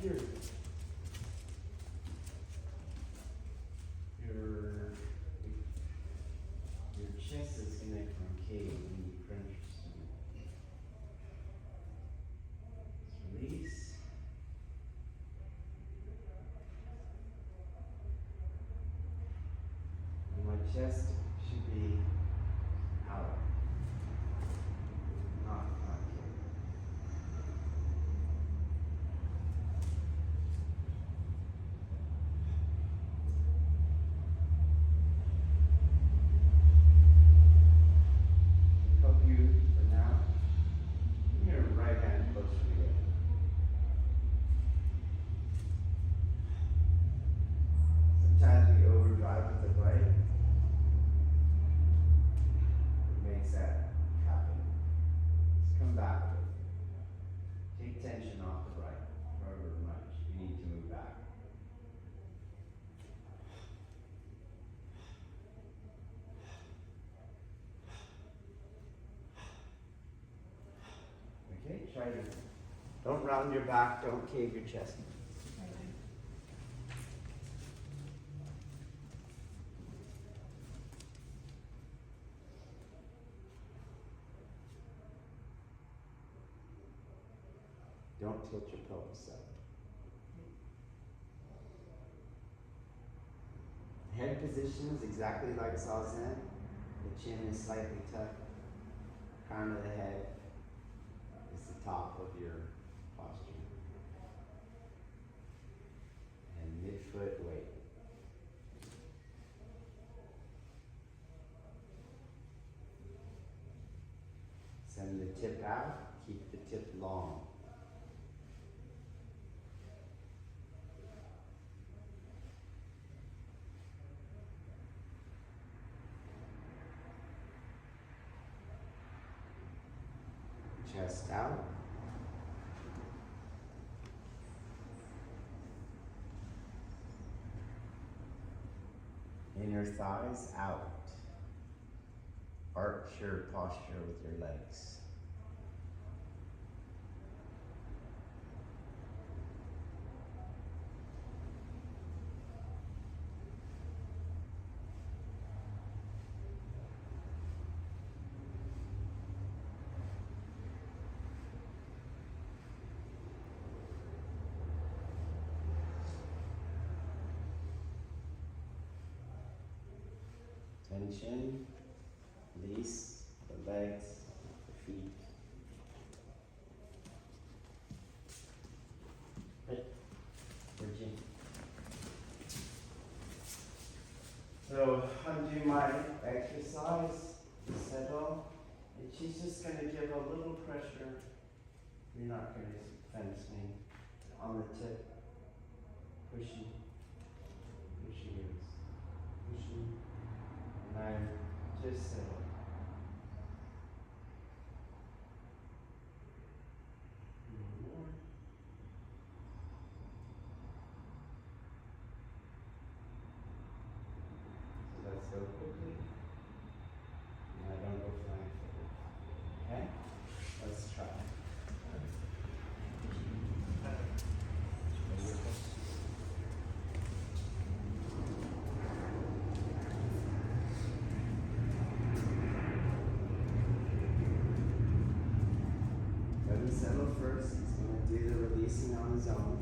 your chest is gonna concave when you crunch your stomach. Release. And my chest should be out, not concave. Help you for now. Bring your right hand closer together. Sometimes we overdrive with the right. It makes that happen. Just come back with it. Take tension off the right, however much you need to move back. Okay, try to. Don't round your back, don't cave your chest. Don't tilt your pelvis up. Head position is exactly like Zazen. The chin is slightly tucked. Crown of the head is the top of your posture. And midfoot weight. Send the tip out, keep the tip long. Chest out. Inner thighs out. Arch your posture with your legs. Tension, release the legs, the feet. Right, Virgin. So undo my exercise, settle, and she's just going to give a little pressure. You're not going to fence me on the tip, pushing. Here she is, pushing. And just settle. A little more. So let's go quickly. And I don't go flying forward. Okay? Let's try. Settle first. He's going to do the releasing on his own.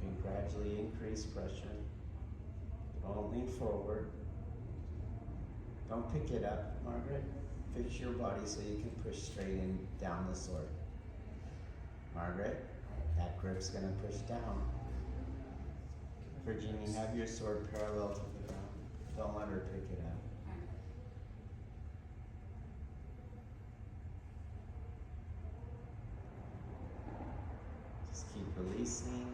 You can gradually increase pressure. Don't lean forward. Don't pick it up, Margaret. Fix your body so you can push straight in down the sword. Margaret, that grip's going to push down. Virginia, have your sword parallel to the ground. Don't let her pick it up. Just keep releasing.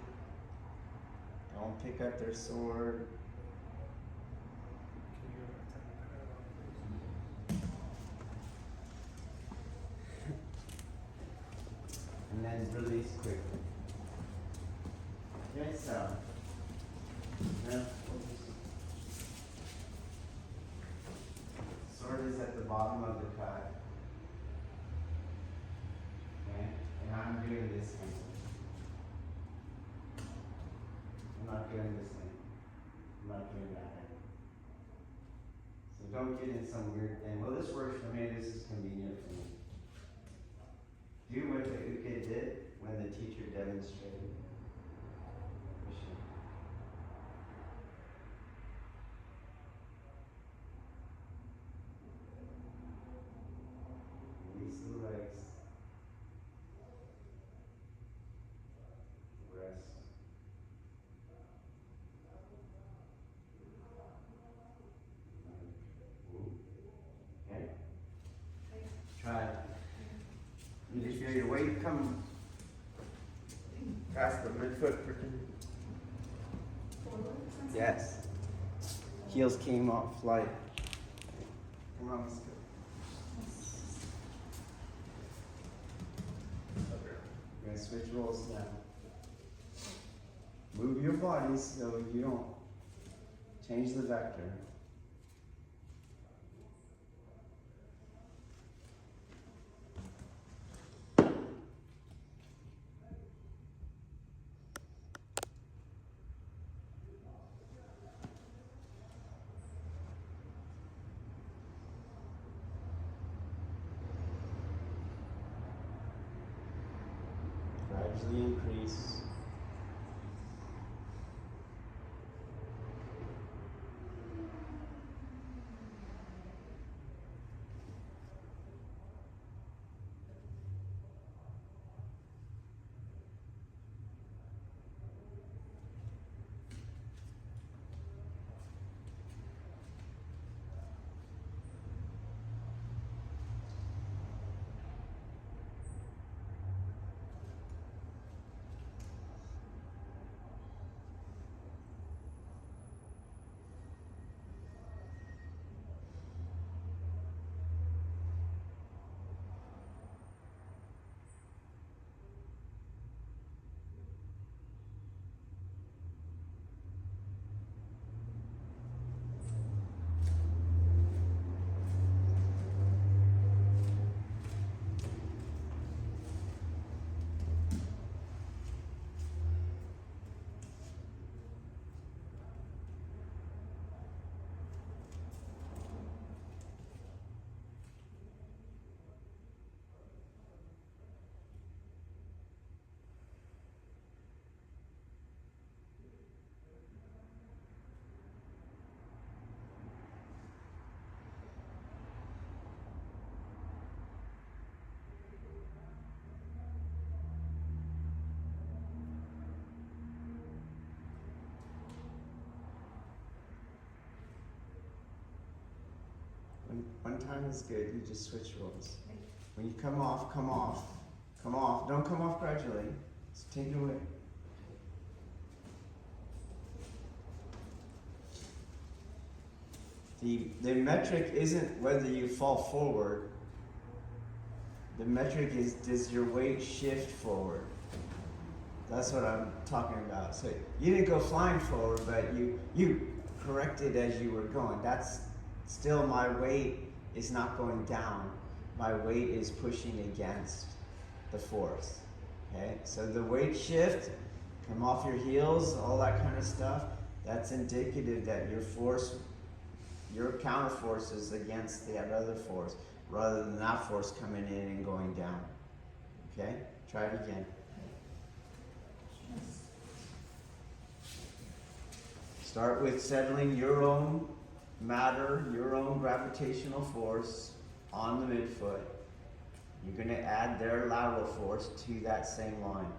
Don't pick up their sword. and then release quickly. Okay, so now sword is at the bottom of the cut. Okay, and I'm doing this thing. I'm not doing this thing. I'm not doing that thing. So don't get in some weird thing. Well, this works for me. This is convenient for me. Do what the uke did when the teacher demonstrated. Release the legs. Rest. Okay? Try it. You just feel your weight come past the midfoot. Yes. Heels came off light. Come on, let's go. We're going to switch roles now. Move your body so you don't change the vector. Gradually increase. One time is good, you just switch roles. When you come off, come off. Come off. Don't come off gradually. Just take it away. The metric isn't whether you fall forward. The metric is, does your weight shift forward? That's what I'm talking about. So you didn't go flying forward, but you corrected as you were going. That's still, my weight is not going down. My weight is pushing against the force. Okay? So the weight shift, come off your heels, all that kind of stuff, that's indicative that your force, your counter force is against that other force, rather than that force coming in and going down. Okay? Try it again. Start with settling your own matter, your own gravitational force on the midfoot. You're going to add their lateral force to that same line.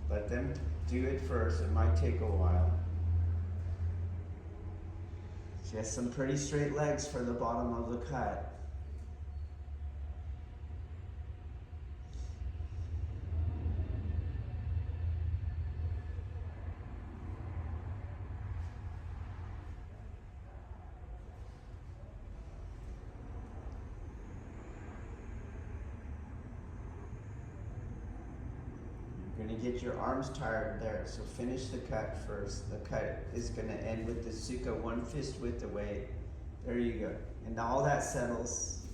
Let them do it first. It might take a while. She has some pretty straight legs for the bottom of the cut. gonna get your arms tired there, so finish the cut first. The cut is gonna end with the Sukha, one fist width away. There you go. And all that settles.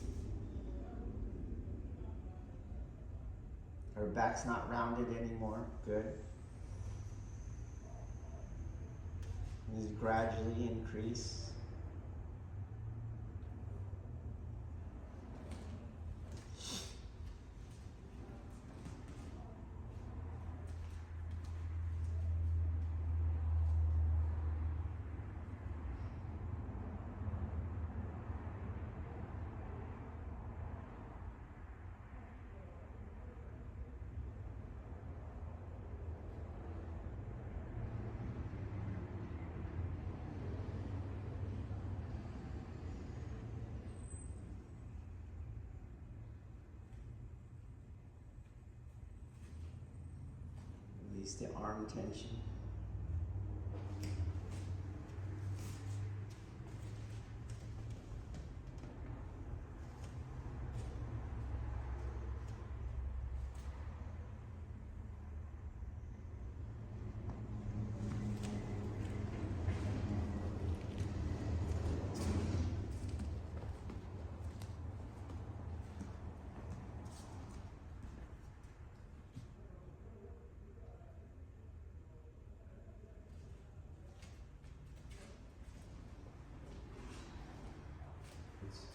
Her back's not rounded anymore. Good. Just gradually increase. Release the arm tension.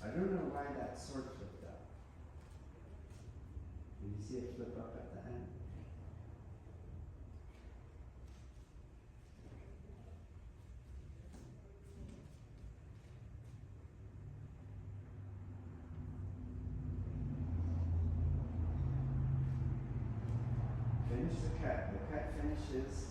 I don't know why that sword flipped up. Did you see it flip up at the end? Finish the cut. The cut finishes.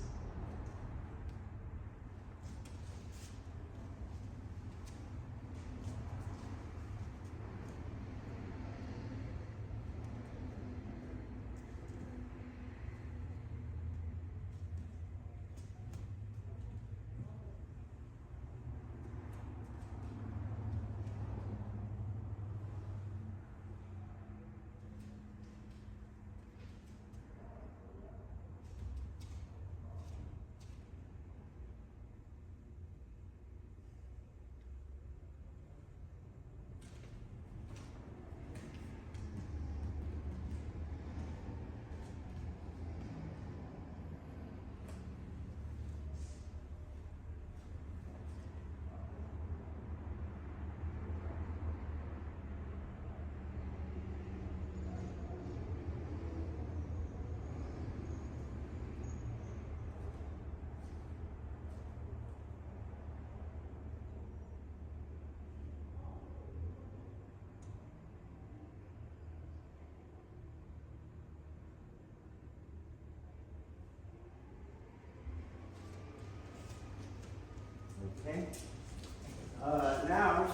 Okay. Now,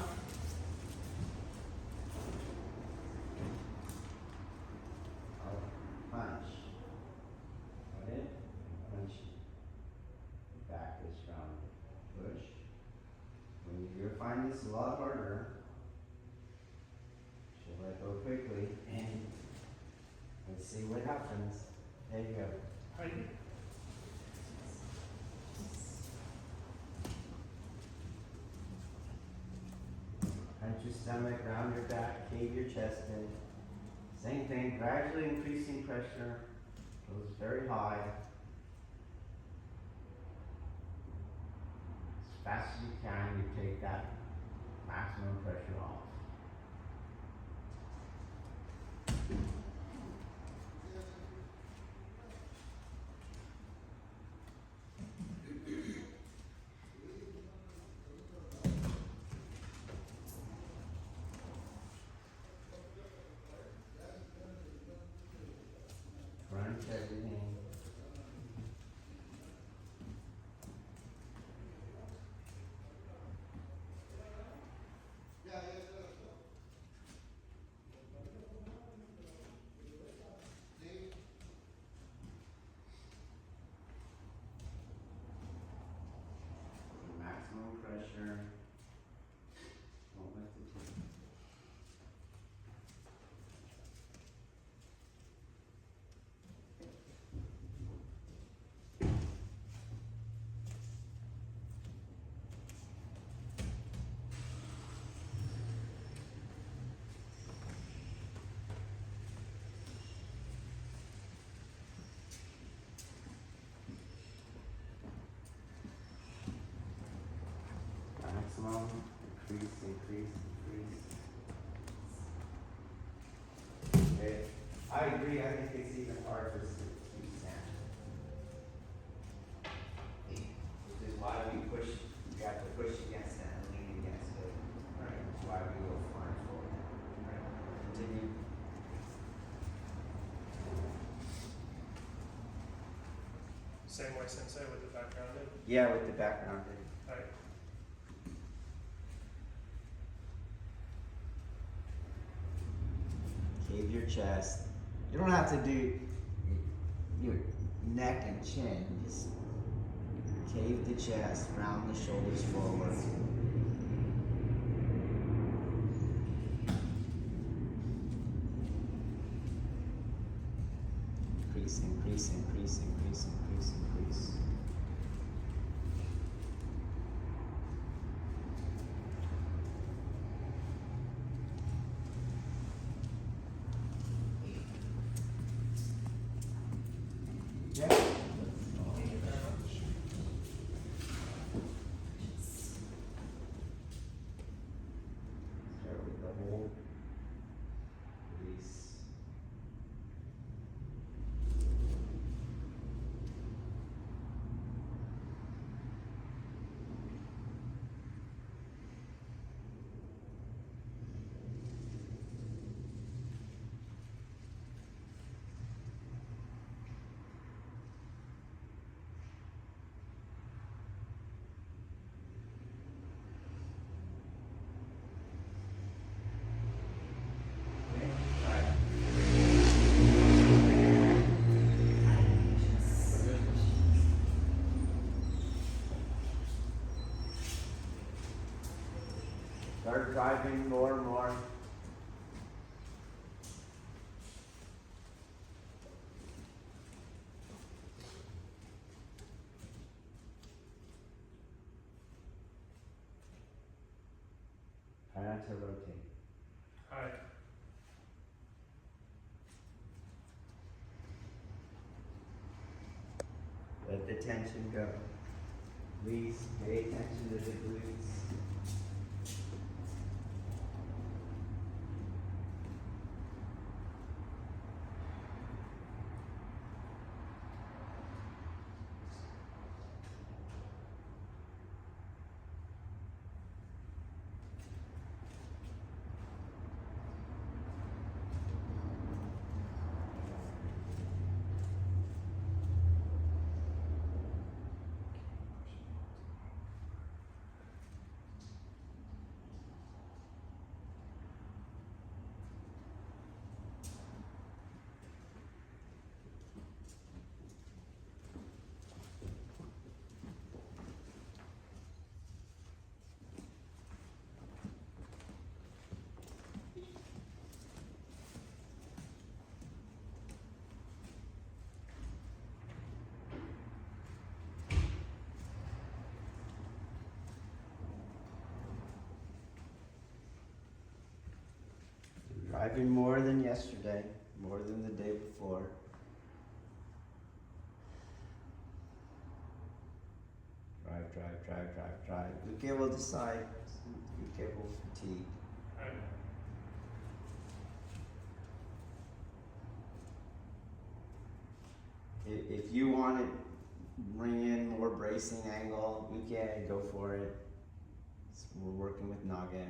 I'll punch. Got it? Punch. Back is round. Push. When you'll find this a lot harder, she'll let go quickly, and let's see what happens. There you go. Right. Punch your stomach, round your back, cave your chest in. Same thing, gradually increasing pressure. Goes very high. As fast as you can, you take that maximum pressure off. Crunch everything. maximum. Increase, increase, increase. Okay. I agree. I think it's even hard for us to keep stand. Which is why we push. We have to push against it and lean against it. Right. That's why we go flying forward. Right. Continue. Same way, Sensei, with the backgrounded? Yeah, with the background. Right. Cave your chest. You don't have to do your neck and chin. Just cave the chest, round the shoulders forward. Increase, increase, increase, increase, increase, increase. Yeah. Start with the hold. Release. Okay. All right. Start driving more and more. Try not to rotate. Hi. Let the tension go. Please pay attention to the glutes. Driving more than yesterday, more than the day before. Drive, drive, drive, drive, drive. Uke will decide. Uke will fatigue. Hi. If you want to bring in more bracing angle, Uke, go for it. We're working with Naga.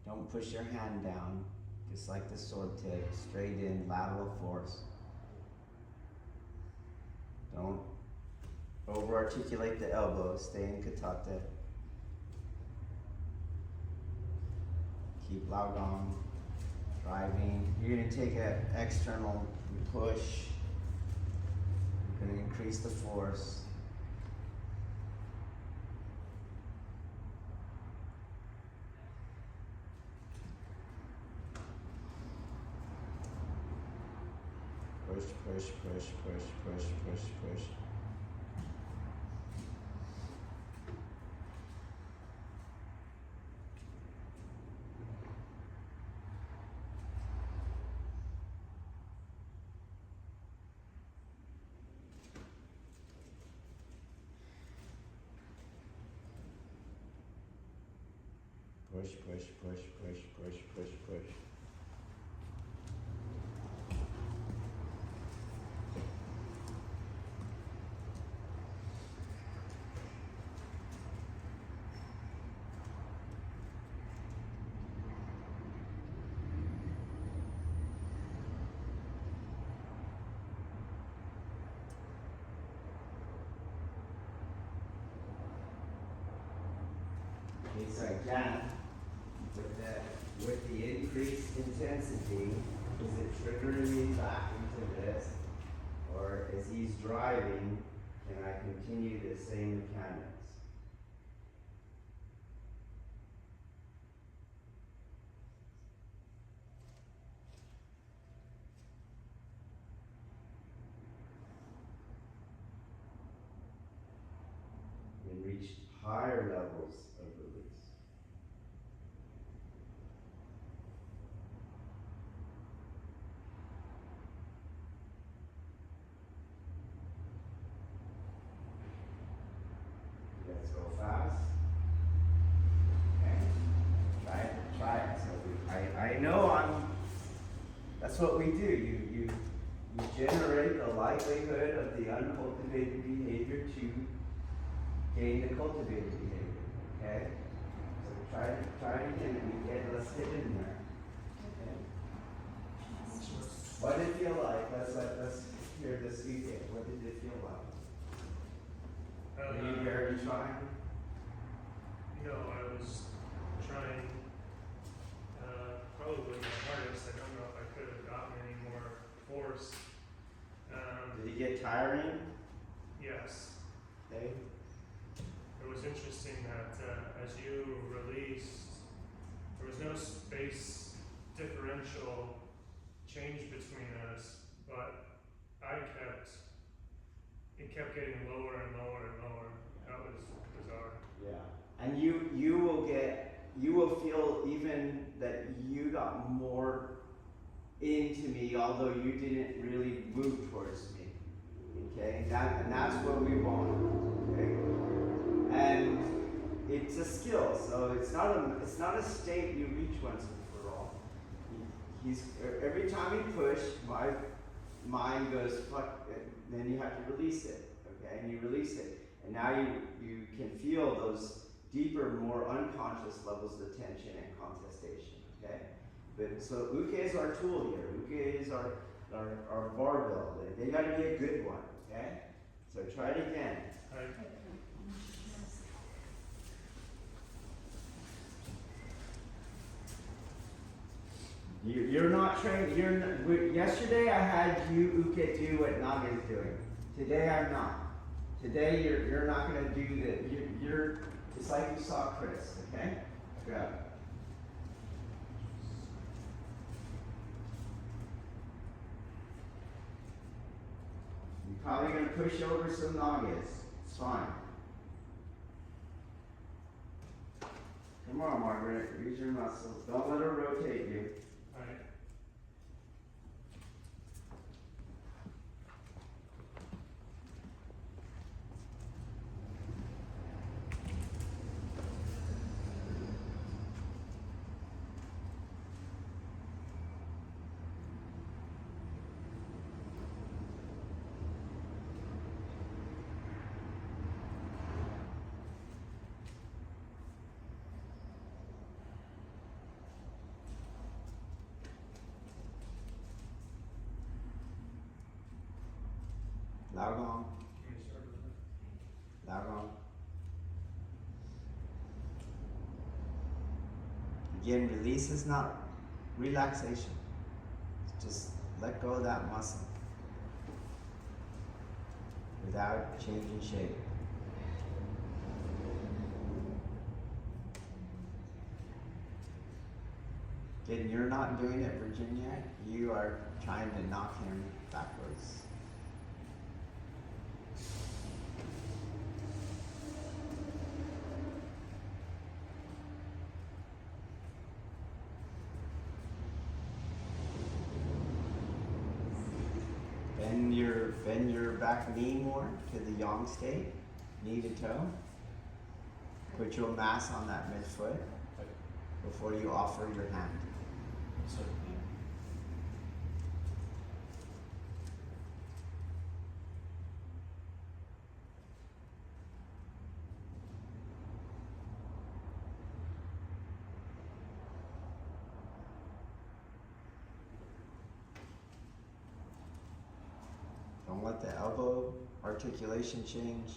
Don't push your hand down, just like the sword tip, straight in, lateral force. Don't over-articulate the elbow, stay in katate. Keep laogong, driving. You're gonna take an external push. You're gonna increase the force. Push, push, push, push, push, push, push. Push, push, push, push, push, push, push. Okay, so again, with the increased intensity, is it triggering me back into this? Or as he's driving, can I continue the same mechanics? And reach higher levels of release. Let's go fast. Okay. Try it. So I know that's what we do. You generate the likelihood of the uncultivated behavior to gain the cultivated behavior. Okay? So try it again. Let's get in there. Okay? What did it feel like? Let's hear this weekend. What did it feel like? Were you very trying? No, I was trying probably my hardest. I don't know if I could have gotten any more force. Did it get tiring? Yes. Okay. It was interesting that as you released, there was no space differential change between us, but it kept getting lower and lower and lower. That was bizarre. Yeah. And you will feel even that you got more into me, although you didn't really move towards me. Okay? And that's what we want. Okay? And it's a skill, so it's not a state you reach once and for all. Every time you push, my mind goes, fuck, then you have to release it. Okay? And you release it. And now you can feel those deeper, more unconscious levels of tension and contestation. Okay? But so uke is our tool here. Uke is our barbell. They got to be a good one. Okay? So try it again. You're not trained. Yesterday I had you uke do what Naga is doing. Today I'm not. Today you're not going to do that. You're it's like you saw Chris. Okay? Grab it. You're probably going to push over some Nagas. It's fine. Come on, Margaret. Use your muscles. Don't let her rotate you. Alright. Lao Gong. Can we start with that? Lao Gong. Again, release is not relaxation. Just let go of that muscle without changing shape. Again, you're not doing it, Virginia. You are trying to knock him backwards. Bend your back knee more to the yang state, knee to toe. Put your mass on that midfoot. before you offer your hand. So, Don't let the elbow articulation change.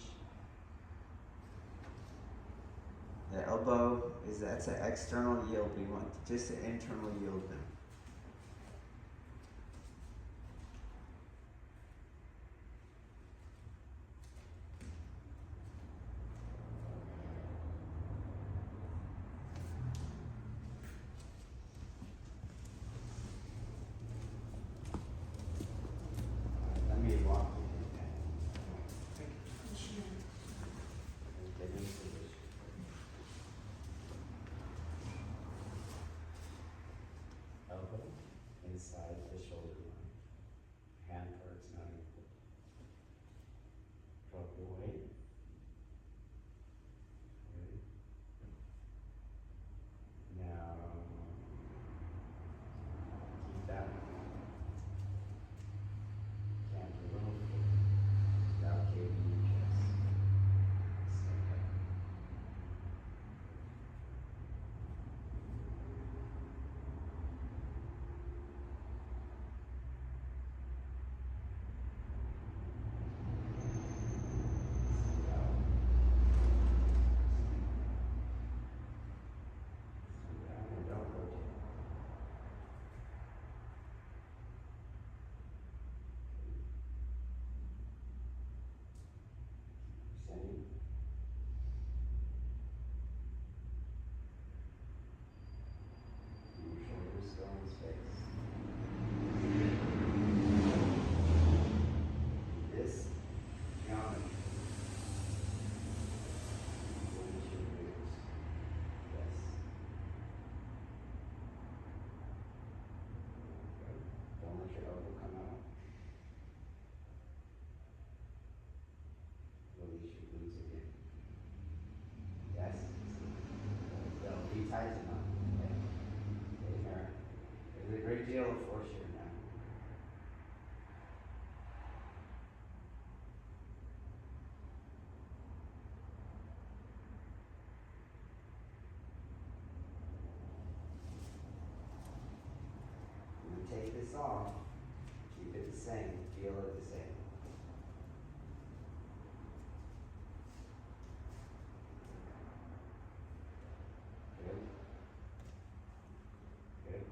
The elbow that's an external yield. We want just an internal yield now. Let me walk you through that. Get in position. Elbow inside the shoulder line. Hand part's not equal. Drop your weight. Good. Now, keep that. Can't remove without caving your chest. Stand up. Stand up. Stand down and don't rotate. Same. Keep your shoulders still in space. This geometry. Release your glutes. Yes. Good. Don't let your elbow come out. Release your glutes again. Yes. Don't be tight enough. Okay. Stay here. There's a great deal of force here now. When you take this off, keep it the same, feel it the same. Good. Good.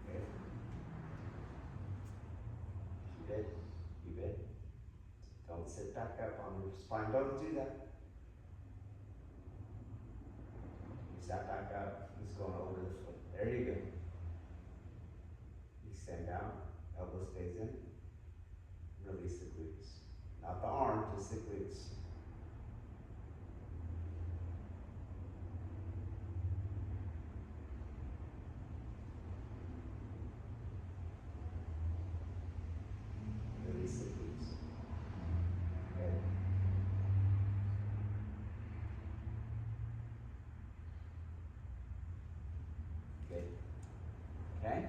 Good. Keep it. Keep it. Don't sit back up on your spine. Don't do that. You sat back up. It's going over the foot. There you go. You stand down. Elbow stays in. Release the glutes. Not the arm, just the glutes. Release the glutes. Good. Good. Okay.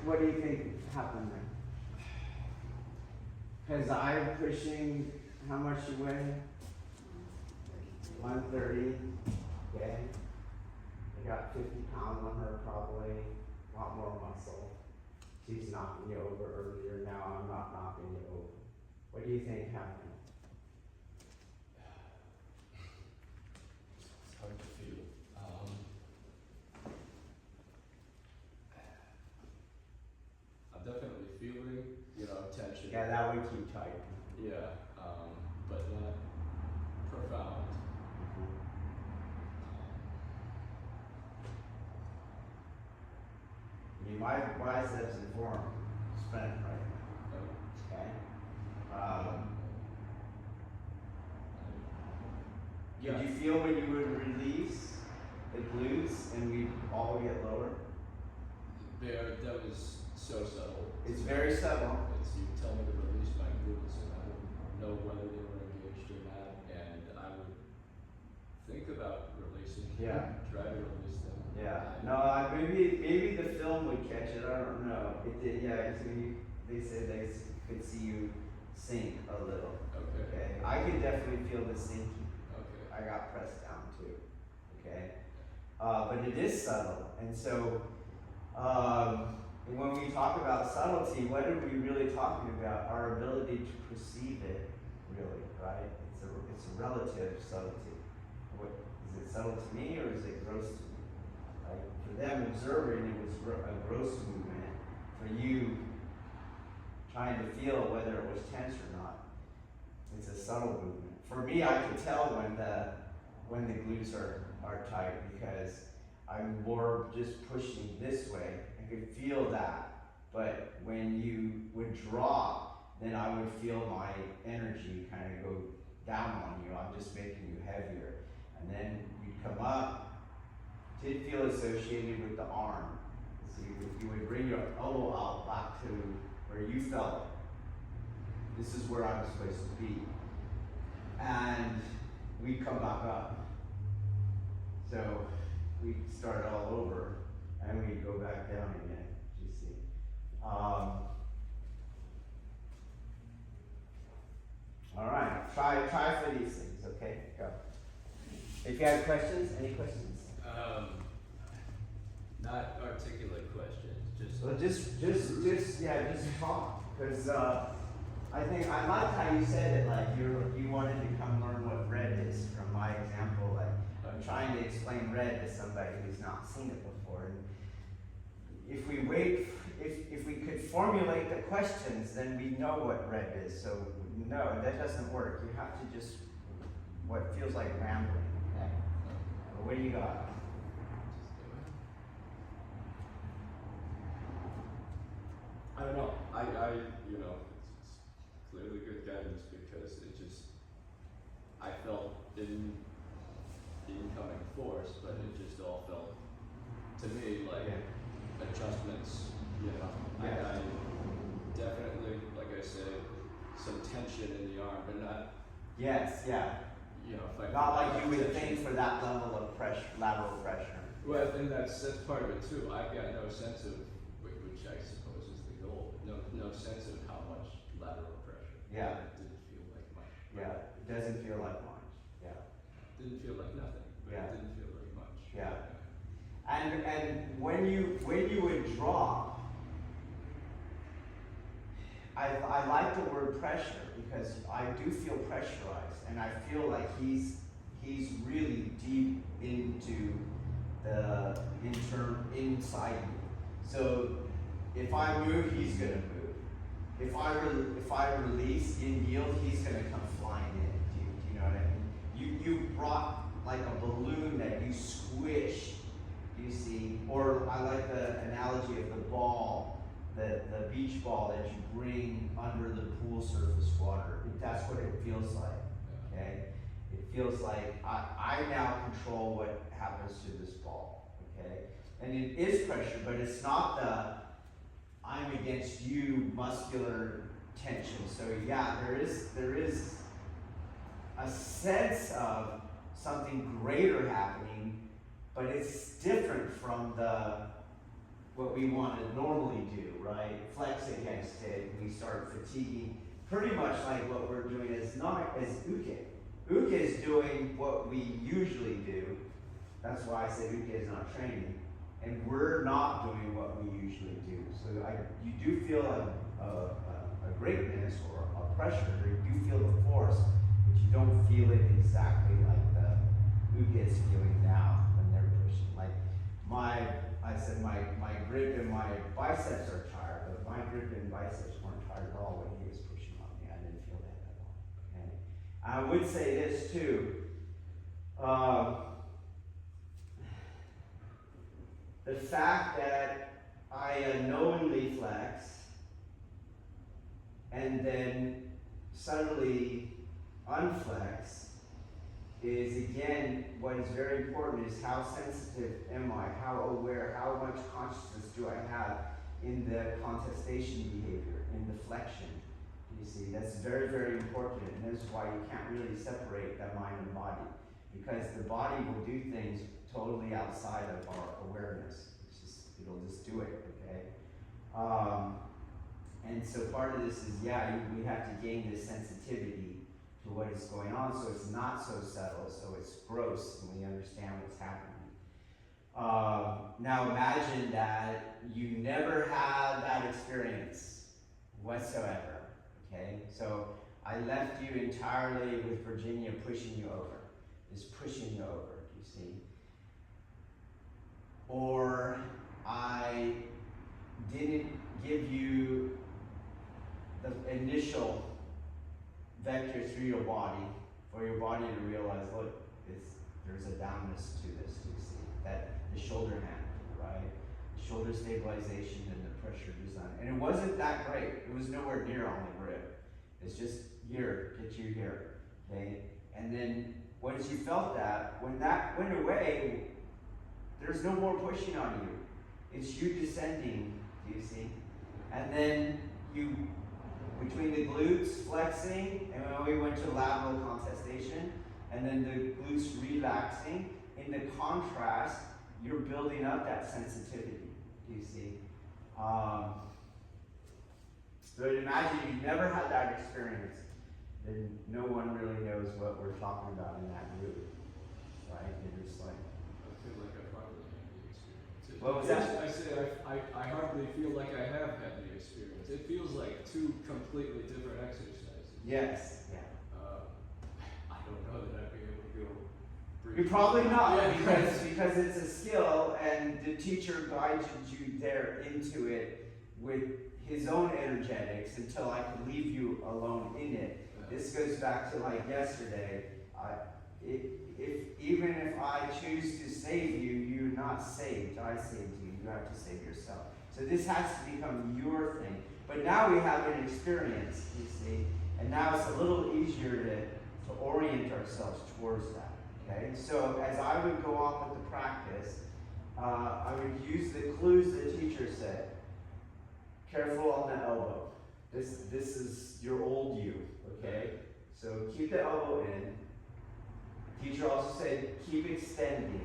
What do you think happened there? Because I'm pushing, how much you weigh? 130. Okay. I got 50 pounds on her probably, a lot more muscle. She's knocking you over earlier, now I'm not knocking you over. What do you think happened? it's hard to feel. I'm definitely feeling, tension. Yeah, that would keep tight. Yeah, but not profound. I mean, my biceps and forearm spent right now, okay? Did you feel when you would release the glutes and we all get lower? That was so subtle. It's very subtle. You tell me movements and I wouldn't know whether they were engaged or not, and I would think about releasing Yeah. them, try to release them. Yeah. No, maybe the film would catch it. I don't know. It did. Yeah. They said they could see you sink a little. Okay. Okay. I could definitely feel the sinking. Okay. I got pressed down too. Okay. But it is subtle, and so when we talk about subtlety, what are we really talking about? Our ability to perceive it, really, right? It's a relative subtlety. What is it subtle to me, or is it gross to me? Right? For them observing, it was a gross movement. For you, trying to feel whether it was tense or not, it's a subtle movement. For me, I could tell when the glutes are tight because I'm more just pushing this way. I could feel that. But when you would drop, then I would feel my energy kind of go down on you. I'm just making you heavier. And then you'd come up, did feel associated with the arm. So you would bring your elbow out back to where you felt. This is where I'm supposed to be. And we'd come back up. So we'd start all over and we'd go back down again, you see. All right, try for these things, okay? Go. If you have questions, any questions? Not articulate questions, just. Well, just talk, because I think I like how you said it. Like you wanted to come learn what red is from my example. Like I'm trying to explain red to somebody who's not seen it before. And if we could formulate the questions, then we know what red is. So no, that doesn't work. You have to just what feels like rambling. Okay? Well, what do you got? I don't know. It's clearly good guidance because I felt in the incoming force, but it just all felt to me like adjustments. I definitely, like I said, some tension in the arm, but not. Yes, yeah. If I Not like you would think for that level of pressure, lateral pressure. Well, and that's part of it too. I've got no sense of which I suppose is the goal. No sense of how much lateral pressure. Yeah. It didn't feel like much. Yeah, it doesn't feel like much. Yeah. Didn't feel like nothing. But Yeah. It didn't feel like much. Yeah. And when you would drop, I like the word pressure because I do feel pressurized, and I feel like he's really deep into the inside me. So if I move, he's gonna move. If I release in yield, he's gonna come flying in. Do you know what I mean? You brought like a balloon that you squish. You see, or I like the analogy of the ball, the beach ball that you bring under the pool surface water. That's what it feels like. Okay, it feels like I now control what happens to this ball. Okay, and it is pressure, but it's not the I'm against you muscular tension. So yeah, there is a sense of something greater happening, but it's different from what we want to normally do, right? Flex against it, we start fatiguing. Pretty much like what we're doing is not as uke. Uke is doing what we usually do. That's why I said uke is not training. And we're not doing what we usually do. So you do feel a greatness or a pressure, or you do feel the force, but you don't feel it exactly like the uke is feeling now when they're pushing. Like I said my grip and my biceps are tired, but my grip and biceps weren't tired at all when he was pushing on me. I didn't feel that at all. Okay? I would say this too. The fact that I unknowingly flex and then suddenly unflex is, again, what is very important is how sensitive am I, how aware, how much consciousness do I have in the contestation behavior, in the flexion. You see, that's very, very important, and that's why you can't really separate the mind and body, because the body will do things totally outside of our awareness. It'll just do it, okay? And so part of this is, we have to gain this sensitivity to what is going on, so it's not so subtle, so it's gross, and we understand what's happening. Now imagine that you never had that experience whatsoever, okay? So I left you entirely with Virginia pushing you over, just pushing you over, you see? Or I didn't give you the initial vector through your body for your body to realize, look, there's a downness to this, you see? That the shoulder hand, right? The shoulder stabilization and the pressure design. And it wasn't that great. It was nowhere near on the grip. It's just here, get you here, okay? And then once you felt that, when that went away, there's no more pushing on you. It's you descending, do you see? And then you, between the glutes flexing, and when we went to lateral contestation, and then the glutes relaxing, in the contrast, you're building up that sensitivity, do you see? But imagine you never had that experience, then no one really knows what we're talking about in that group, right? You're just like, I feel like I've hardly had the experience. What was that? I said I hardly feel like I have had the experience. It feels like two completely different exercises. yes, yeah. I don't know that I'd be able to go breathe. You're probably not, Yeah. because it's a skill, and the teacher guided you there into it with his own energetics until I could leave you alone in it. This goes back to like yesterday. Even if I choose to save you, you're not saved. I saved you. You have to save yourself. So this has to become your thing. But now we have an experience, you see, and now it's a little easier to orient ourselves towards that. Okay. So as I would go on with the practice, I would use the clues the teacher said. Careful on the elbow. This is your old you, okay? So keep the elbow in. Teacher also said keep extending.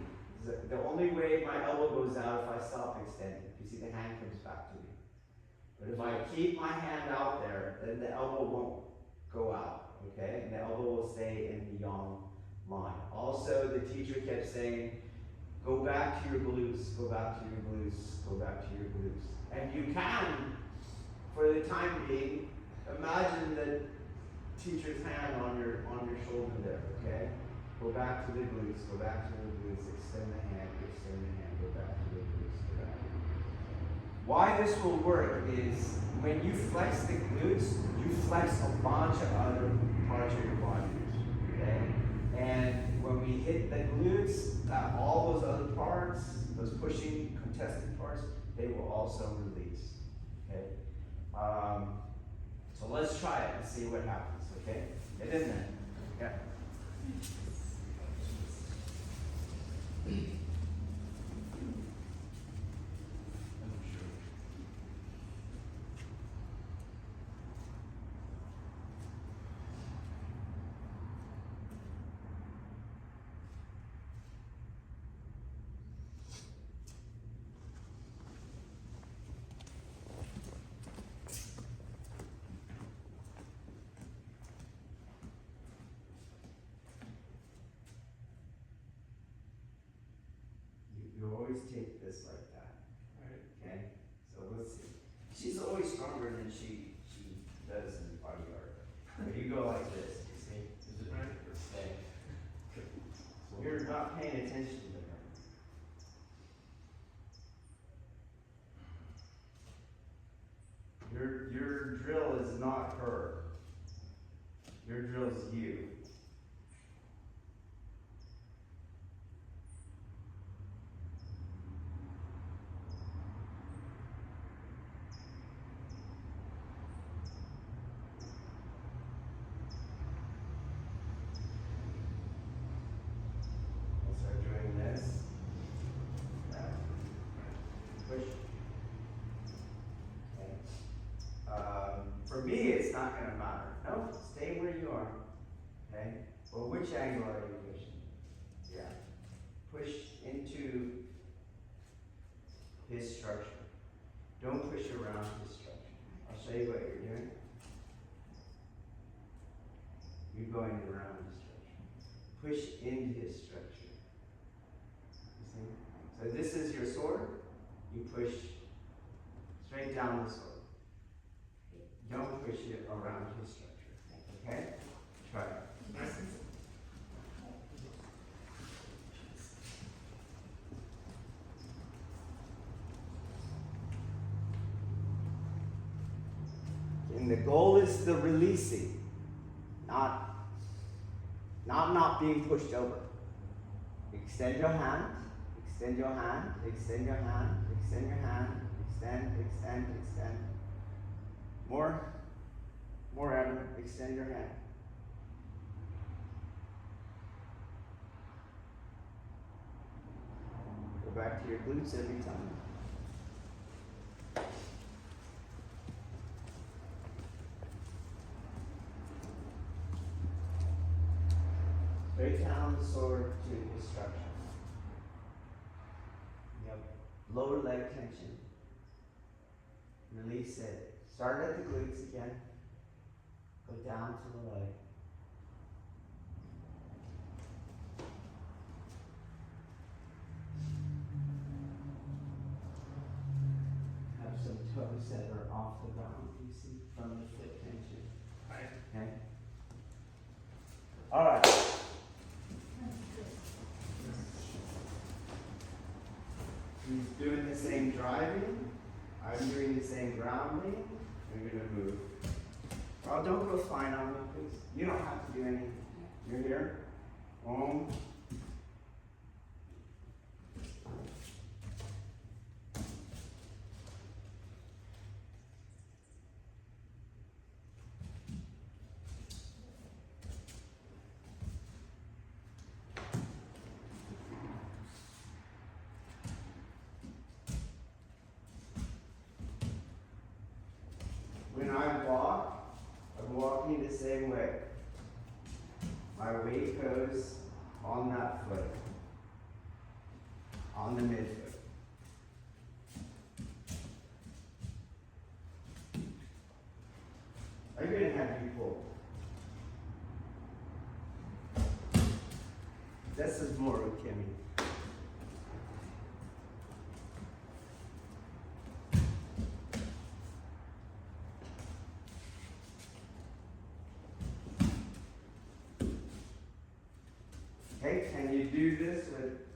The only way my elbow goes out if I stop extending. You see, the hand comes back to me. But if I keep my hand out there, then the elbow won't go out, okay? And the elbow will stay in the yang line. Also, the teacher kept saying, go back to your glutes, go back to your glutes, go back to your glutes. And you can, for the time being, imagine the teacher's hand on your shoulder there, okay? Go back to the glutes, go back to the glutes, extend the hand, go back to the glutes, go back. Why this will work is when you flex the glutes, you flex a bunch of other parts of your body, okay? And when we hit the glutes, all those other parts, those pushing, contested parts, they will also release, okay? So let's try it and see what happens, okay? Get in there, okay? You always take this like that, okay? So let's see. She's always stronger than she does in bodyguard. But you go like this, you see? Is it right? Or stay? You're not paying attention to her. Your drill is not her. Your drill is you. For me, it's not going to matter. No, stay where you are. Okay? Well, which angle are you pushing? Yeah. Push into his structure. Don't push around his structure. I'll show you what you're doing. You're going around his structure. Push into his structure. You see? So this is your sword. You push straight down the sword. Don't push it around his structure. Okay? Try it. And the goal is the releasing, not being pushed over. Extend your hand, extend your hand, extend your hand, extend your hand, extend. More ever, extend your hand. Go back to your glutes every time. Straight down the sword to his structure. Yep. Lower leg tension. Release it. Start at the glutes again. Go down to the leg. Have some toes that are off the ground, you see, from the foot tension. Right. Okay? All right. He's doing the same driving. I'm doing the same grounding. We're going to move. Oh, don't go flying on me, please. You don't have to do anything. You're here. Om. When I walk, I'm walking the same way. My weight goes on that foot, on the midfoot. I'm going to have you pull. This is more with Kimmy. Okay, can you do this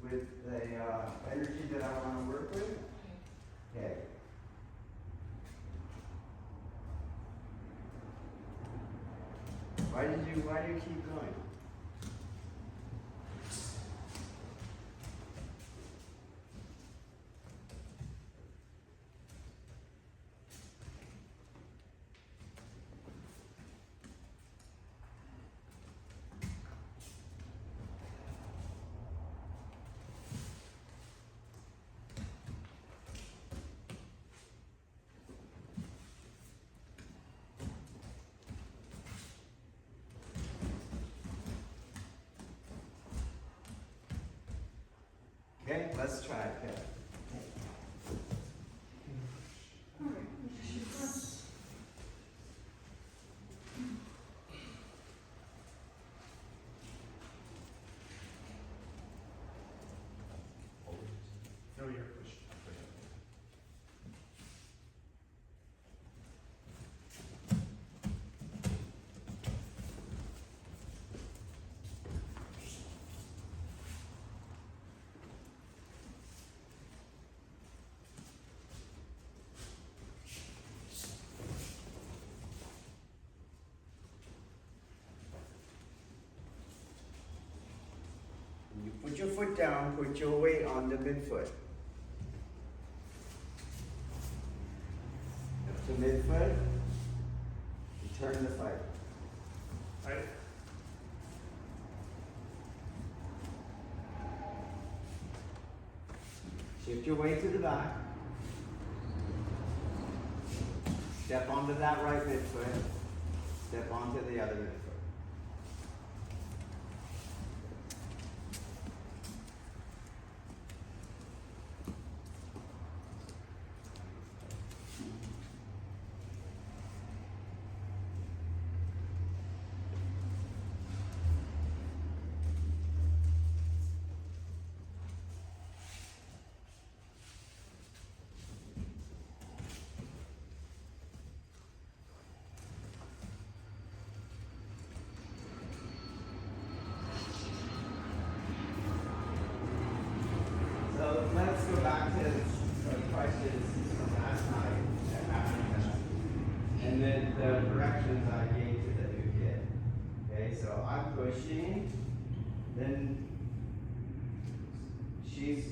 with the energy that I want to work with? Okay. Why do you keep going? Okay, let's try it. Okay. No, you're push. You put your foot down, put your weight on the midfoot. Up to midfoot, you turn the fight. Right. Shift your weight to the back. Step onto that right midfoot. Step onto the other midfoot. So let's go back to the questions from last night and then the directions I gave to the new kid. Okay, so I'm pushing, then she's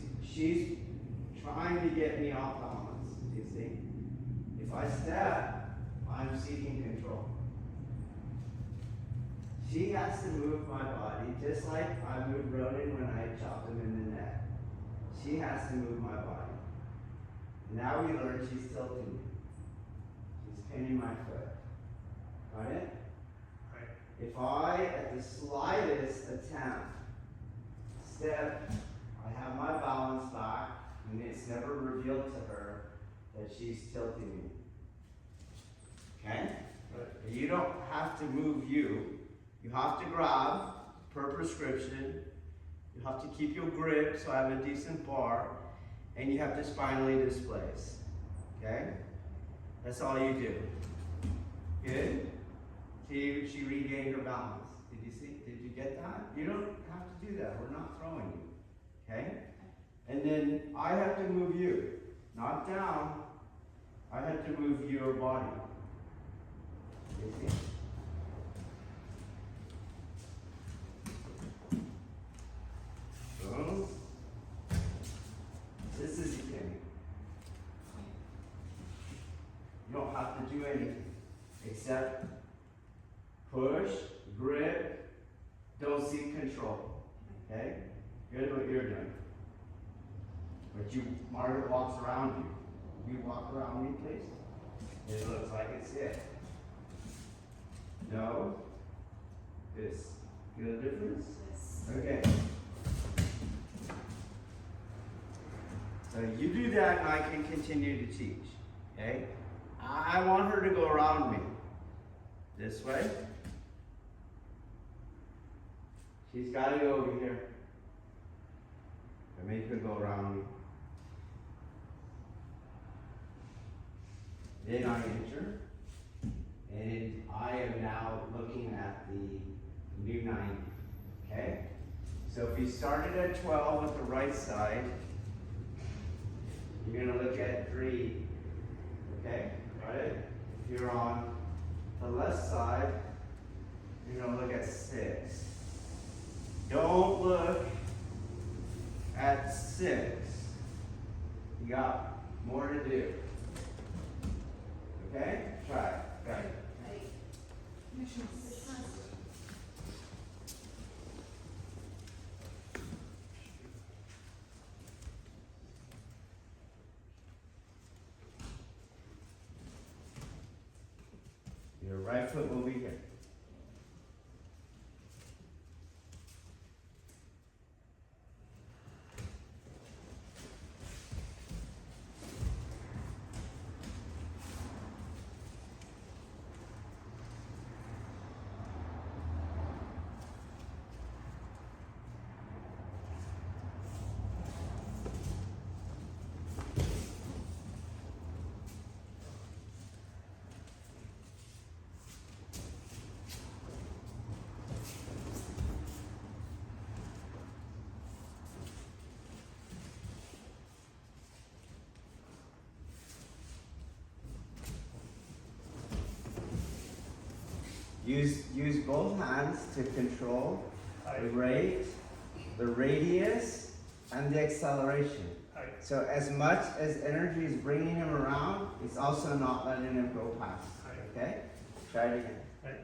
trying to get me off balance, you see? If I step, I'm seeking control. She has to move my body just like I moved Ronan when I chopped him in the neck. She has to move my body. Now we learn she's tilting me. She's pinning my foot. Got it? Right. If I, at the slightest attempt, step, I have my balance back, and it's never revealed to her that she's tilting me. Okay? Right. You don't have to move you. You have to grab per prescription. You have to keep your grip so I have a decent bar, and you have to spinally displace. Okay? That's all you do. Good? She regained her balance. Did you see? Did you get that? You don't have to do that. We're not throwing you. Okay? And then I have to move you. Not down. I have to move your body. You see? Boom. This is the thing. You don't have to do anything except push, grip, don't seek control. Okay? Here's what you're doing. But Margaret walks around you. You walk around me, please. It looks like it's it. No. This. Feel the difference? Yes. Okay. So you do that and I can continue to teach. Okay? I want her to go around me. This way. She's got to go over here. I make her go around me. Then I enter. And I am now looking at the new 90. Okay? So if you started at 12 with the right side, you're going to look at 3. Okay? Got it? If you're on the left side, you're going to look at 6. Don't look at 6. You got more to do. Okay? Try it. Got it. Right. Mission 6. Your right foot will be here. Use both hands to control the rate, the radius, and the acceleration. Right. So as much as energy is bringing him around, it's also not letting him go past. Okay? Try it again. Right.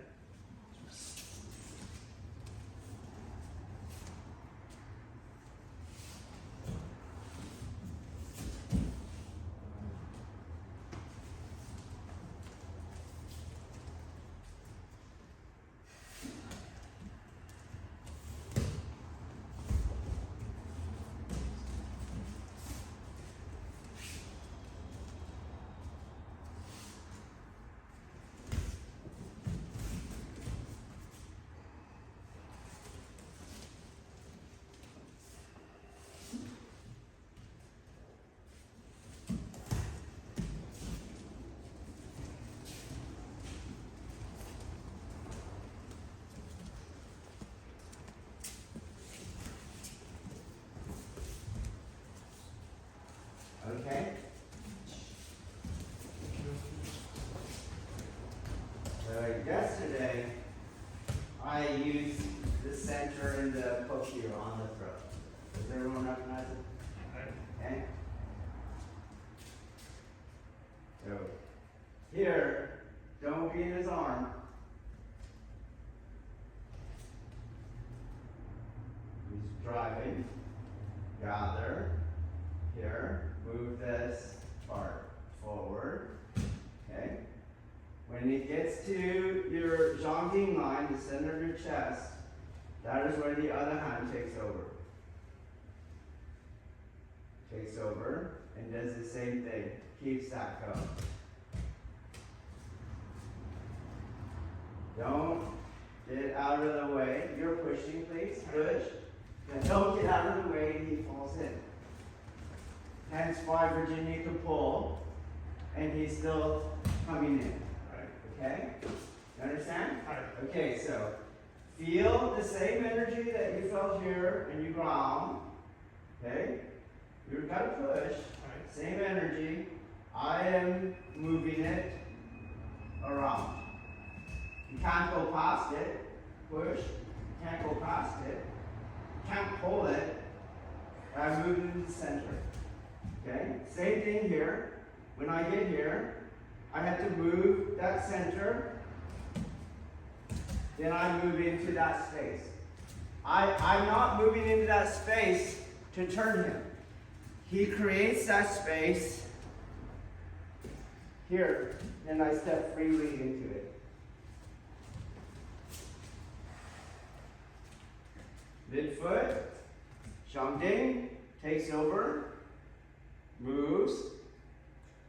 yesterday, I used the center and the hook here on the throat. Does everyone recognize it? Right. Okay? So, here, don't be in his arm. He's driving. Gather. Here. Move this part forward. Okay? When it gets to your Zhangding line, the center of your chest, that is where the other hand takes over. Takes over and does the same thing. Keeps that going. Don't get out of the way. You're pushing, please. Push. Then don't get out of the way and he falls in. Hence why Virginia could pull and he's still coming in. Okay? You understand? Okay, so feel the same energy that you felt here and you ground. Okay? You've got to push. Same energy. I am moving it around. You can't go past it. Push. You can't go past it. You can't pull it. I move it into the center. Okay? Same thing here. When I get here, I have to move that center. Then I move into that space. I'm not moving into that space to turn him. He creates that space here, and I step freely into it. Midfoot, Zhangding, takes over, moves.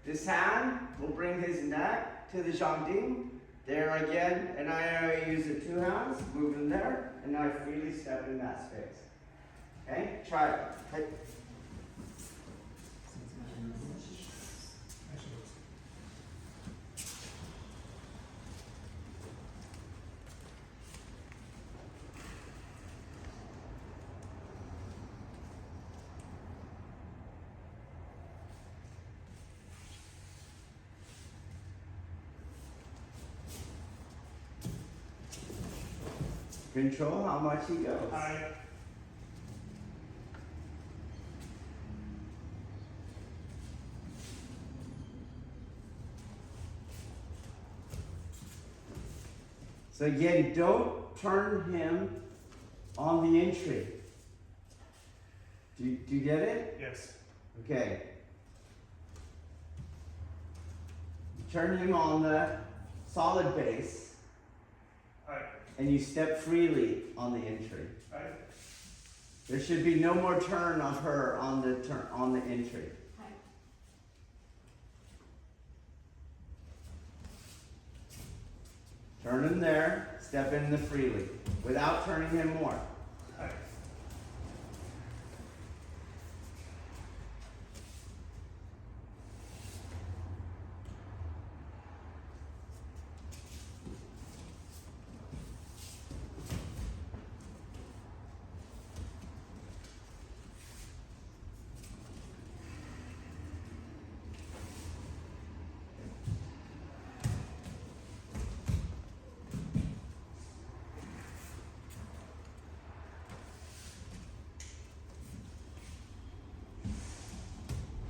This hand will bring his neck to the Zhangding. There again, and I use the two hands, move in there, and I freely step in that space. Okay? Try it. Okay. Control how much he goes. So again, don't turn him on the entry. Do you get it? Yes. Okay. Turn him on the solid base. And you step freely on the entry. There should be no more turn on her on the entry. Turn him there, step in the freely, without turning him more.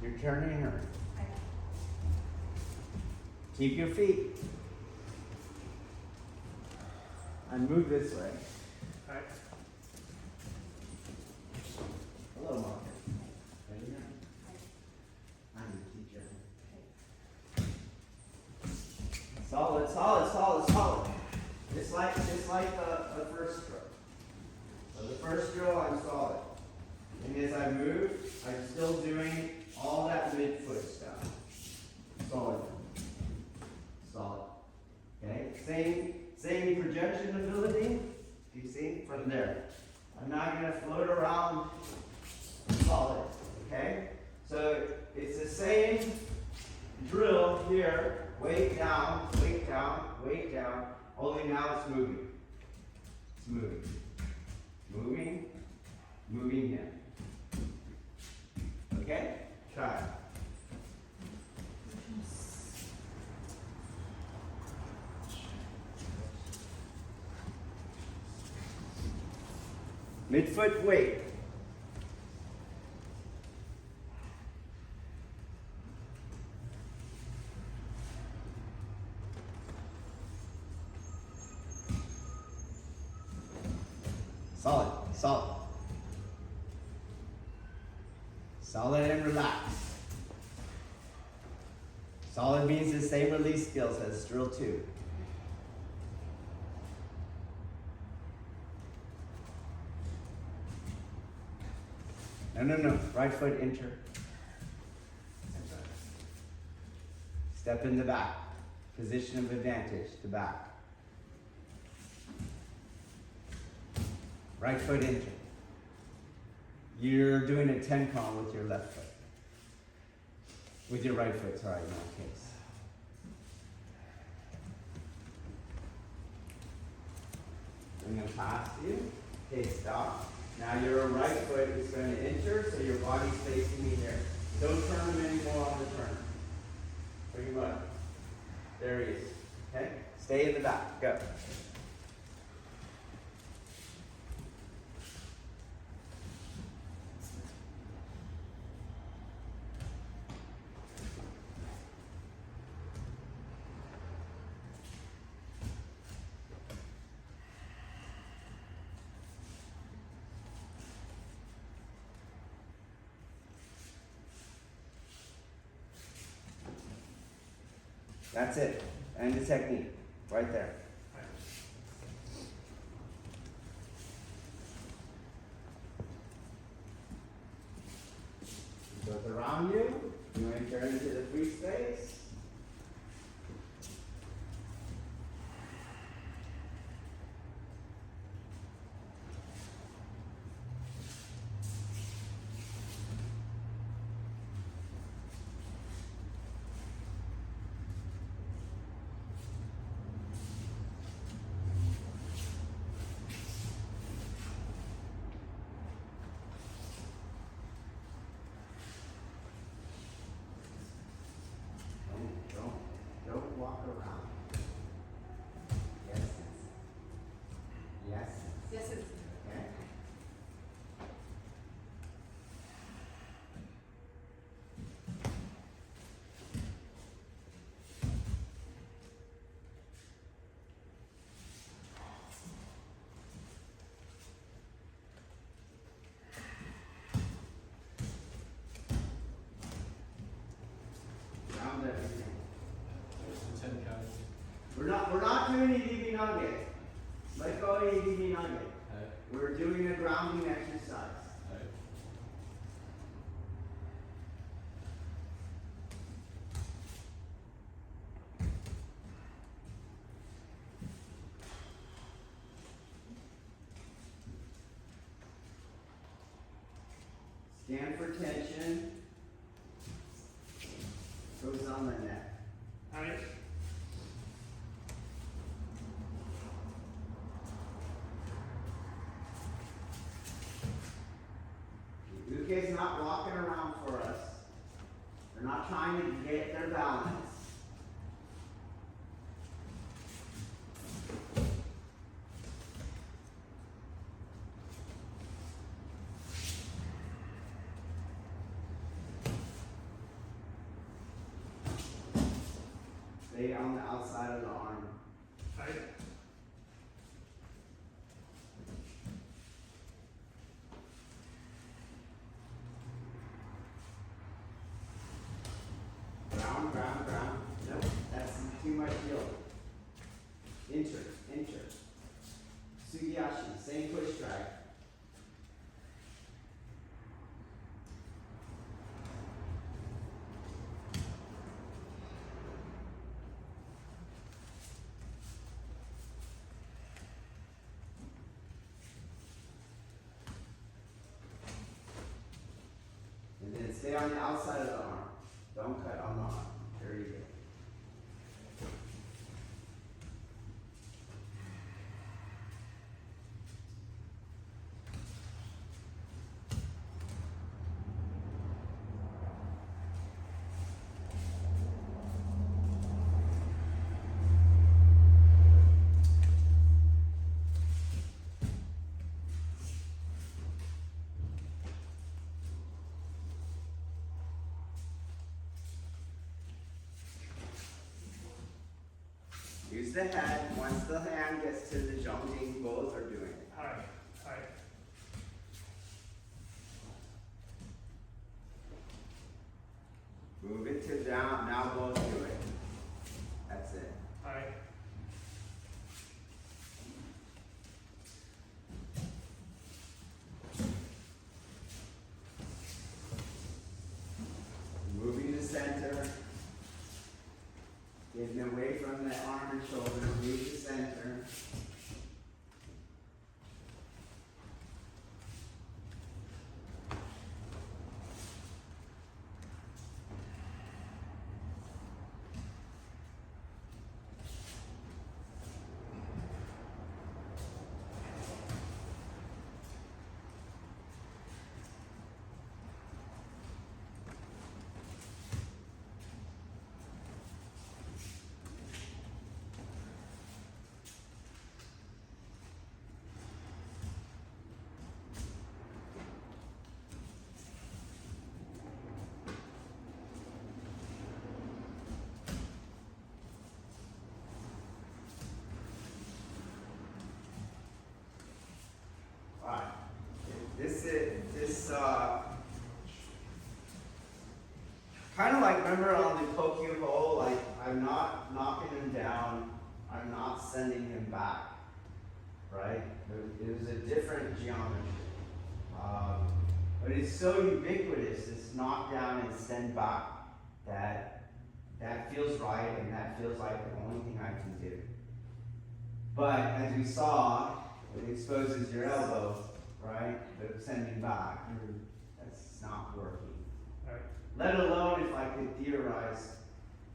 You're turning her. Keep your feet. And move this way. Hello, Mark. Ready now? I'm the teacher. Solid, solid, solid, solid. Just like the first drill. So the first drill, I'm solid. And as I move, I'm still doing all that midfoot stuff. Solid. Solid. Okay? Same projection ability. Do you see? From there. I'm not going to float around solid. Okay? So it's the same drill here. Weight down, weight down, weight down. Only now it's moving. It's moving. Moving. Moving him. Okay? Try it. Midfoot weight. Solid, solid. Solid and relaxed. Solid means the same release skills as drill 2. No. Right foot enter. Step in the back. Position of advantage, the back. Right foot enter. You're doing a 10 con with your left foot. With your right foot, sorry, in that case. Bring them past you. Okay, stop. Now your right foot is going to enter, so your body's facing me here. Don't turn him anymore on the turn. Bring him up. There he is. Okay? Stay in the back. Go. That's it. And the technique. Right there. Goes around you. You enter into the free space. Don't walk around. Yes. Yes. Yes, it's. Okay. Round everything. There's the 10 count. We're not doing EDB nugget. Let go of EDB nugget. Okay. We're doing a grounding exercise. Okay. Scan for tension. Goes on the neck. Height. Uke's not walking around for us. They're not trying to get their balance. Stay on the outside of the arm. Height. Ground. Nope, that's too much yield. Enter. Sugiyashi, same push drag. And then stay on the outside of the arm. Don't cut on the arm. There you go. Use the head. Once the hand gets to the Zhongding, both are doing it. Hi. Hi. Move it to down. Now both do it. That's it. Hi. Moving the center. Getting away from the arm and shoulder. Move the center. Alright. This kind of like, remember on the poke you hole, like I'm not knocking him down, I'm not sending him back, right? It was a different geometry. But it's so ubiquitous, this knock down and send back, that feels right and that feels like the only thing I can do. But as we saw, it exposes your elbow, right? But sending back, that's not working. Right. Let alone if I could theorize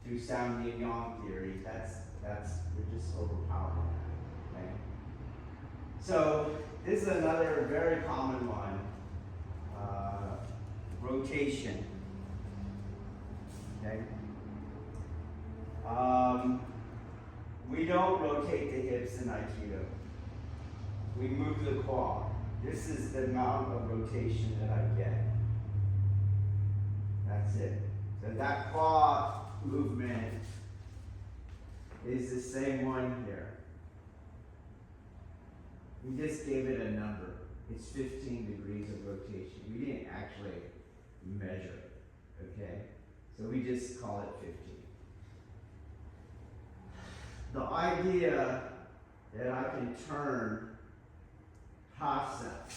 through sound yin yang theory, we're just overpowering that, okay? So this is another very common one, rotation, okay? We don't rotate the hips in Aikido. We move the quad. This is the amount of rotation that I get. That's it. So that quad movement is the same one here. We just gave it a number. It's 15 degrees of rotation. We didn't actually measure it, okay? So we just call it 15. The idea that I can turn half step,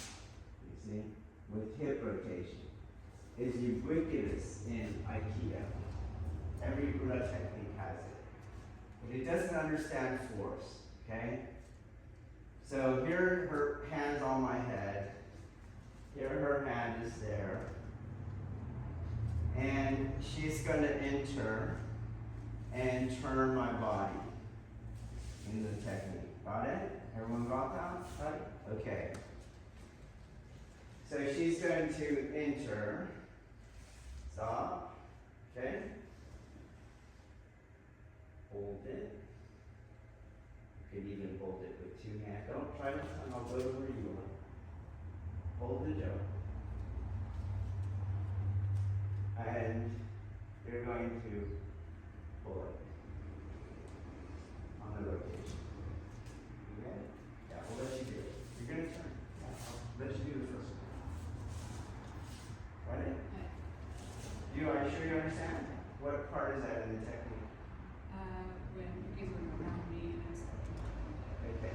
you see, with hip rotation is ubiquitous in Aikido. Every Budo technique has it. But it doesn't understand force, okay? So here her hand's on my head. Here her hand is there. And she's going to enter and turn my body in the technique. Got it? Everyone got that? Right? Okay. So she's going to enter. Stop. Okay? Hold it. You could even hold it with two hands. Don't try to turn. I'll go to where you are. Hold the dough. And you're going to pull it on the rotation. You get it? Yeah, we'll let you do it. You're going to turn. Yeah, I'll let you do the first one. Right? Are you sure you understand? What part is that in the technique? When you guys were around me and I started Okay.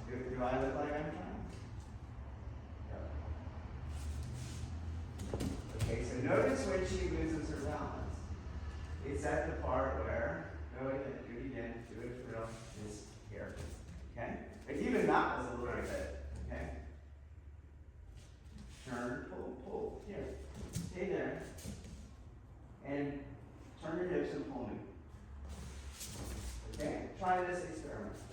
Yeah. Do I look like I'm trying? Yeah. Okay, so notice when she loses her balance. It's at the part where, go ahead, do it again, do it for real, is here. Okay? But even that was a little bit, okay? Turn, pull, here. Stay there. And turn your hips and pull me. Okay? Try this experiment, please.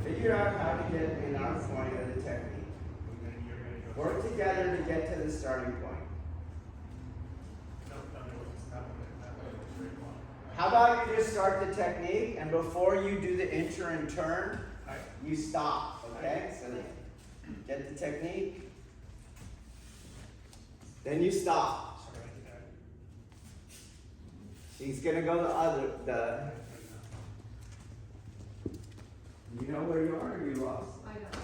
Figure out how to get in our point of the technique. Work together to get to the starting point. No, no, no. How about you just start the technique, and before you do the enter and turn, Aye. you stop, okay? So get the technique. Then you stop. Sorry, I did that. He's gonna go you know where you are, or you lost? I know.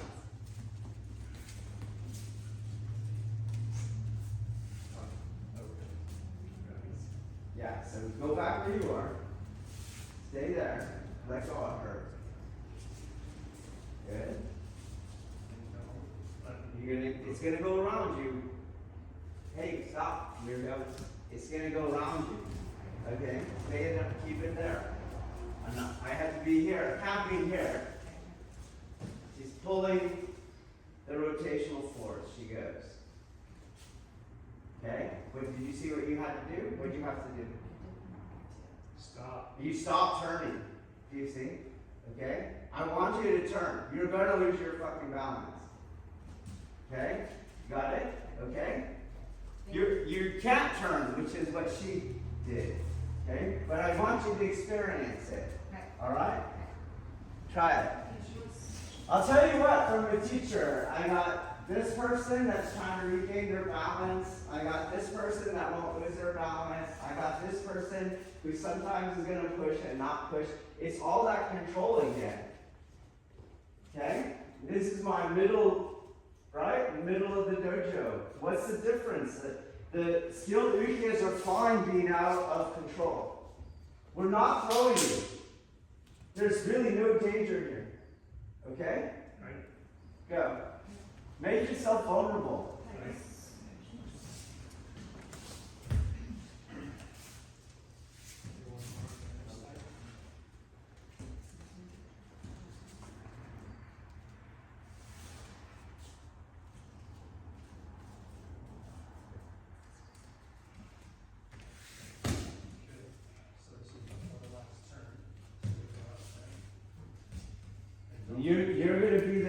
Yeah, so go back where you are. Stay there. Let go of her. Good. It's gonna go around you. Hey, stop. Here we go. It's gonna go around you. Okay? Stay it up, keep it there. I have to be here. I can't be here. She's pulling the rotational force. She goes. Okay? What, did you see what you had to do? What did you have to do? Stop. You stop turning. Do you see? Okay? I want you to turn. You're gonna lose your fucking balance. Okay? Got it? Okay? You can't turn, which is what she did. Okay? But I want you to experience it. Alright? Try it. I'll tell you what, from a teacher, I got this person that's trying to regain their balance. I got this person that won't lose their balance. I got this person who sometimes is going to push and not push. It's all that controlling again. Okay? This is my middle, right? Middle of the dojo. What's the difference? The skilled ukes are fine being out of control. We're not throwing you. There's really no danger here. Okay? Right. Go. Make yourself vulnerable. Right. So this is before the last turn. You're going to be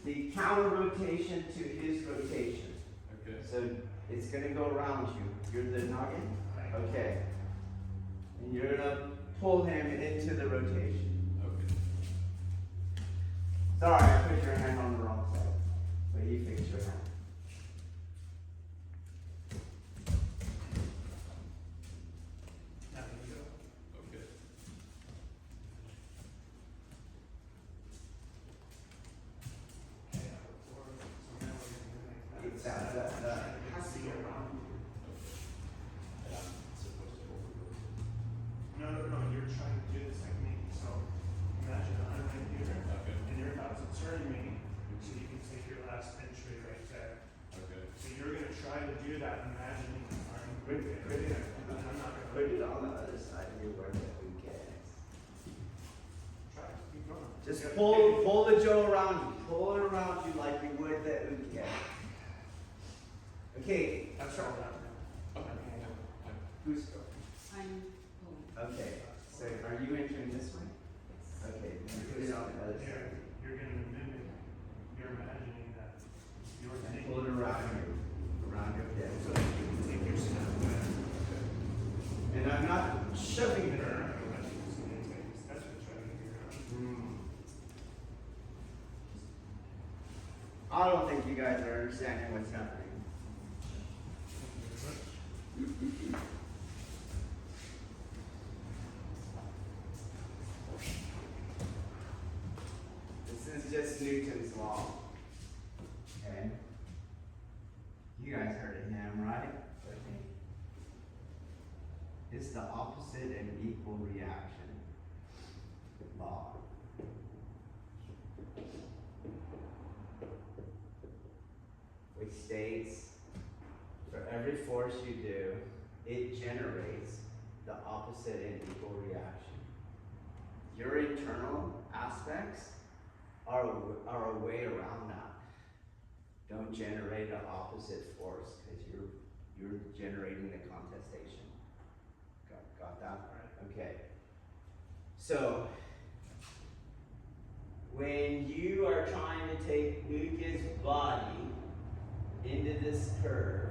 the counter rotation to his rotation. Okay. So it's going to go around you. You're the noggin? Right. Okay. And you're going to pull him into the rotation. Okay. Sorry, I put your hand on the wrong side. But you fix your hand. Now you go. Okay. Okay, now before, so now we're gonna do like It's that. that has to go around you. And I'm supposed to overload. No, you're trying to do this technique, so imagine I'm right here, Okay. and you're about to turn me, so you can take your last entry right there. Okay. So you're gonna try to do that, imagining I'm Put right it- there, and I'm not gonna. Put it on the other side of you where the hook is. Try, keep going. Just Yeah, pull the Joe around you. Pull it around you like you would the uke. Okay, That's all that. Okay. who's going? I'm pulling. Okay, so are you entering this way? Okay, then put it on the other Here, side. you're gonna mimic, you're imagining that you're And taking. pull it around you, around your head. So that you can take your step back. And I'm not shoving Or, her. that's what trying to figure out. I don't think you guys are understanding what's happening. This is just Newton's law. Okay? You guys heard of him, right? It's the opposite and equal reaction law. Which states for every force you do, it generates the opposite and equal reaction. Your internal aspects are a way around that. Don't generate an opposite force because you're generating the contestation. Got that? Okay. So when you are trying to take Uke's body into this curve,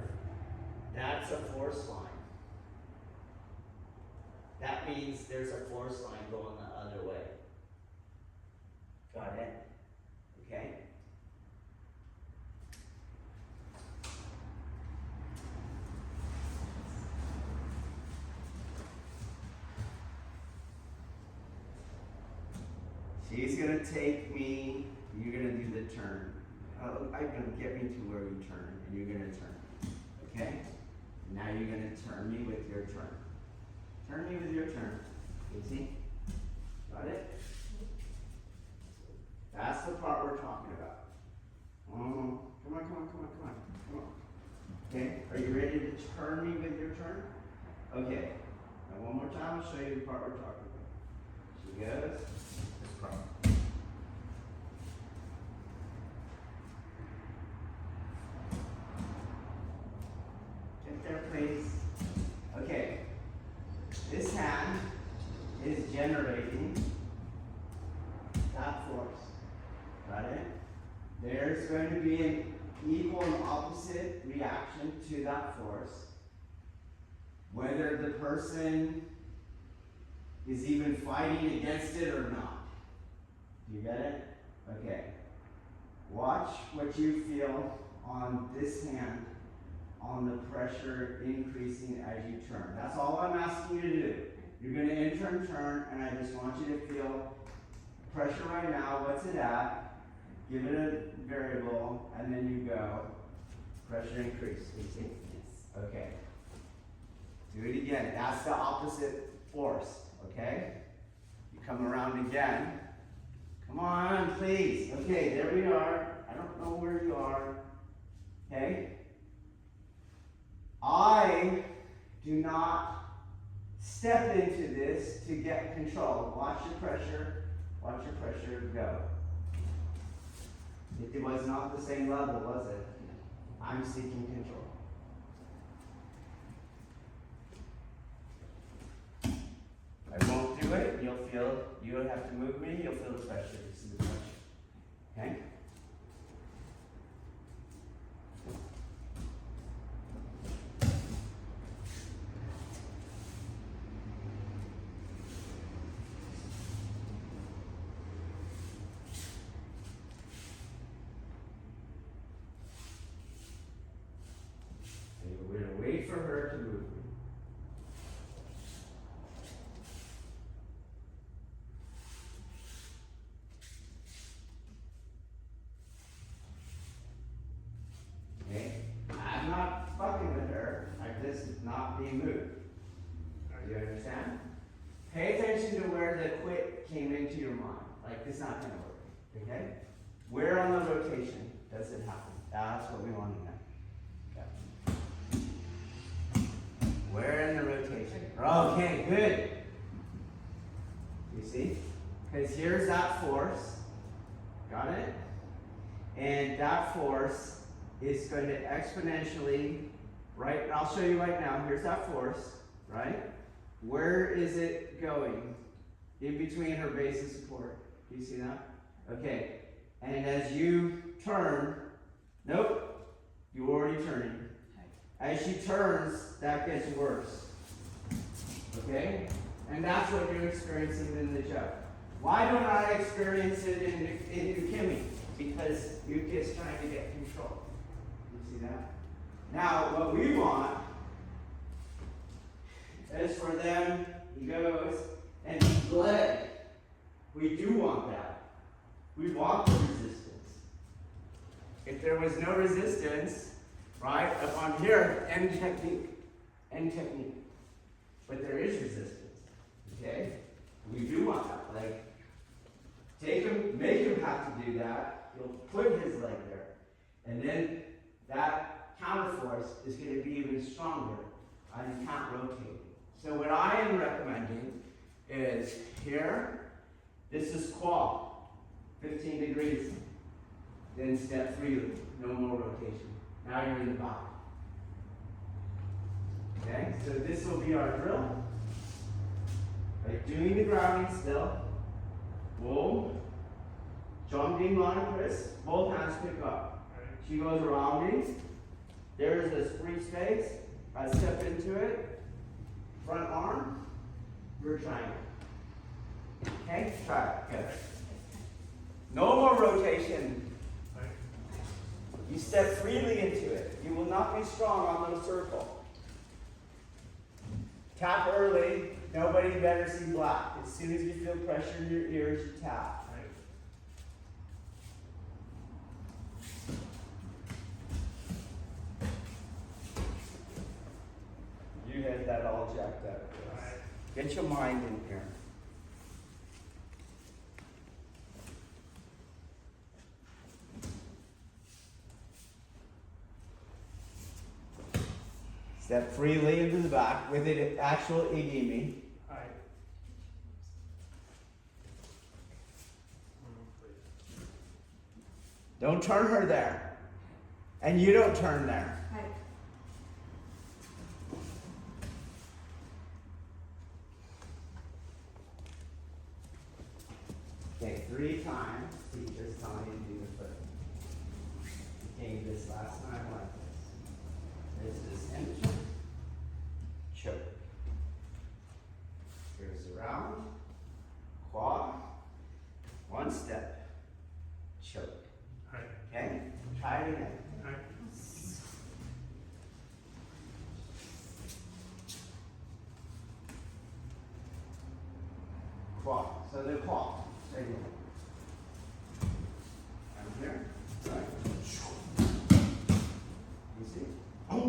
that's a force line. That means there's a force line going the other way. Got it? Okay? She's gonna take me, you're gonna do the turn. I'm gonna get me to where you turn, and you're gonna turn. Okay? Now you're gonna turn me with your turn. Turn me with your turn. Easy? Got it? That's the part we're talking about. Come on. Okay, are you ready to turn me with your turn? Okay. Now one more time, I'll show you the part we're talking about. She goes. This problem. Get there, please. Okay. This hand is generating that force. Got it? There's going to be an equal and opposite reaction to that force. Whether the person is even fighting against it or not. Do you get it? Okay. Watch what you feel on this hand, on the pressure increasing as you turn. That's all I'm asking you to do. You're going to enter and turn, and I just want you to feel pressure right now. What's it at? Give it a variable, and then you go. Pressure increase. Yes. Okay. Do it again. That's the opposite force. Okay? You come around again. Come on, please. Okay, there we are. I don't know where you are. Okay? I do not step into this to get control. Watch your pressure. Watch your pressure go. It was not the same level, was it? I'm seeking control. I won't do it. You'll feel, you don't have to move me. You'll feel the pressure. This is the pressure. Okay? We're going to wait for her to move me. Okay? I'm not fucking with her. I'm just not being moved. Do you understand? Pay attention to where the quit came into your mind. Like, it's not going to work. Okay? Where on the rotation does it happen? That's what we want to know. Where in the rotation? Okay, good. You see? Because here's that force. Got it? And that force is going to exponentially, right? I'll show you right now. Here's that force, right? Where is it going? In between her base and support. Do you see that? Okay. And as you turn, nope, you're already turning. As she turns, that gets worse. Okay? And that's what you're experiencing in the Jeff. Why don't I experience it in Ukimi? Because Yuki is trying to get control. You see that? Now, what we want is for them, he goes, and he bled. We do want that. We want the resistance. If there was no resistance, right, up on here, end technique. But there is resistance, okay? We do want that. Like, take him, make him have to do that. He'll put his leg there. And then that counterforce is going to be even stronger. You can't rotate it. So what I am recommending is here, this is quad, 15 degrees. Then step freely, no more rotation. Now you're in the back. Okay, so this will be our drill. Right, doing the grounding still. Whoa. Jumping line twist. Both hands pick up. She goes around me. There's this free space. I step into it. Front arm. We're trying. Okay? Try it. Good. No more rotation. Right. You step freely into it. You will not be strong on those circles. Tap early. Nobody better see black. As soon as you feel pressure in your ears, you tap. Right. You had that all jacked up. Right. Get your mind in here. Step freely into the back with an actual igimi. Right. Don't turn her there. And you don't turn there. Right. Okay, 3 times. Teacher's telling you to do the foot. Came this last time like this. This is Senshin. Choke. Here's around. Quad. 1 step. Choke. Right. Okay? Try it again. Right. Quad. So the quad. There you go. I'm here. Right. You see? Oh.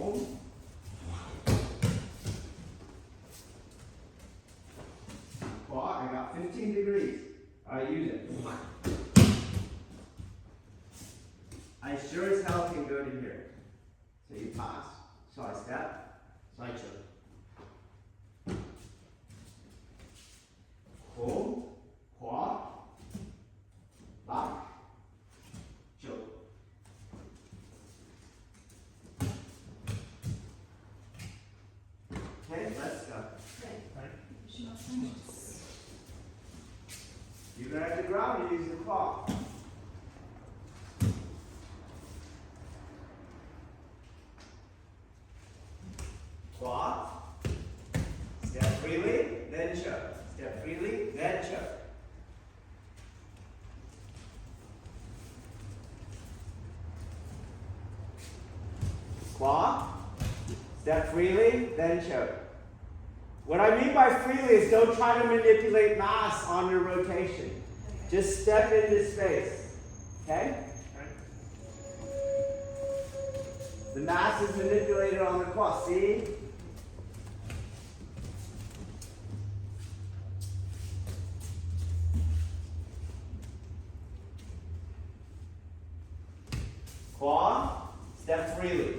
Oh. Quad. I got 15 degrees. I use it. I sure as hell can go to here. So you pass. So I step. So I choke. Hold. Quad. Lock. Choke. Okay, let's go. Right. You grab the ground, you use the claw. Claw. Step freely, then choke. Step freely, then choke. Claw. Step freely, then choke. What I mean by freely is don't try to manipulate mass on your rotation. Just step into space. Okay? Right. The mass is manipulated on the claw. See? Claw. Step freely.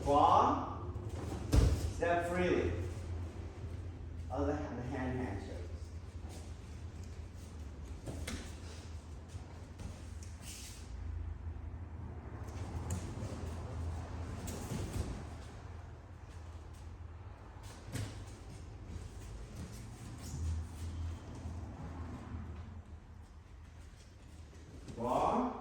Claw, step freely. Oh, the hand shakes. Claw,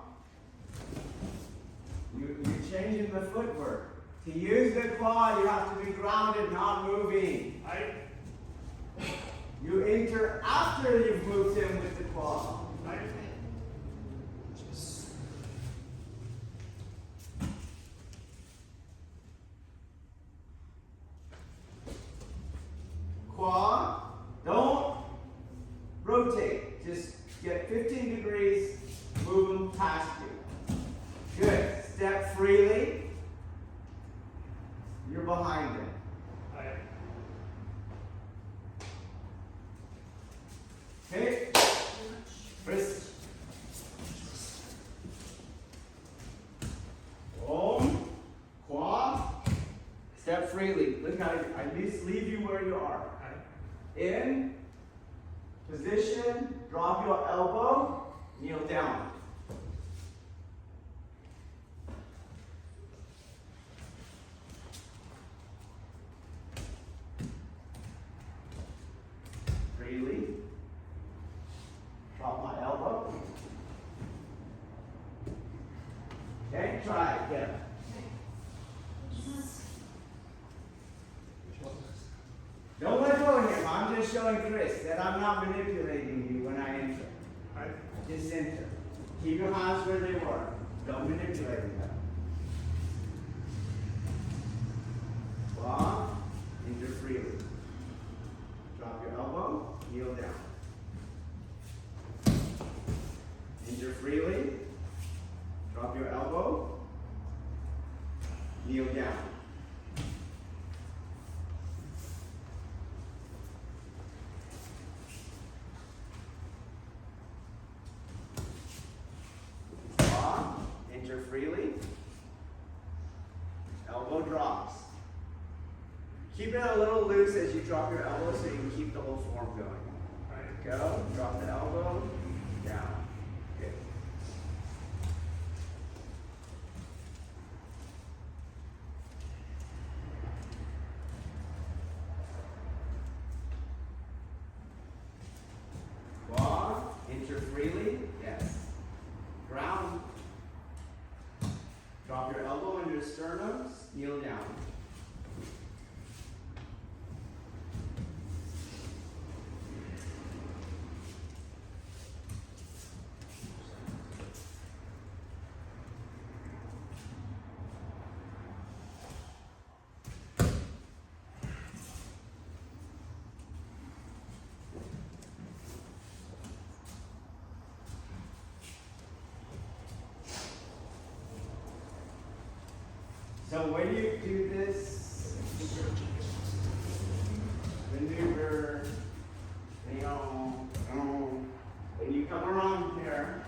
you're changing the footwork. To use the claw, you have to be grounded, not moving. Right. You enter after you've moved in with the claw. Right. Claw, don't rotate. Just get 15 degrees, move them past you. Good. Step freely. You're behind it. Right. Okay? Wrist. Om. Quad. Step freely. Look how I just leave you where you are. Right. In. Position. Drop your elbow. Kneel down. Freely. Drop my elbow. Try it. Get it. Don't let go of him. I'm just showing Chris that I'm not manipulating you when I enter. I, Just enter. Keep your hands where they were. Don't manipulate them. Walk. Enter freely. Drop your elbow. Kneel down. Enter freely. Drop your elbow. Kneel down. Walk. Enter freely. Elbow drops. Keep it a little loose as you drop your elbow so you can keep the whole form going. Go. Drop the elbow. Down. Good. Walk. Enter freely. Yes. Ground. Drop your elbow into your sternums. Kneel down. So when you do this maneuver, when you come around here,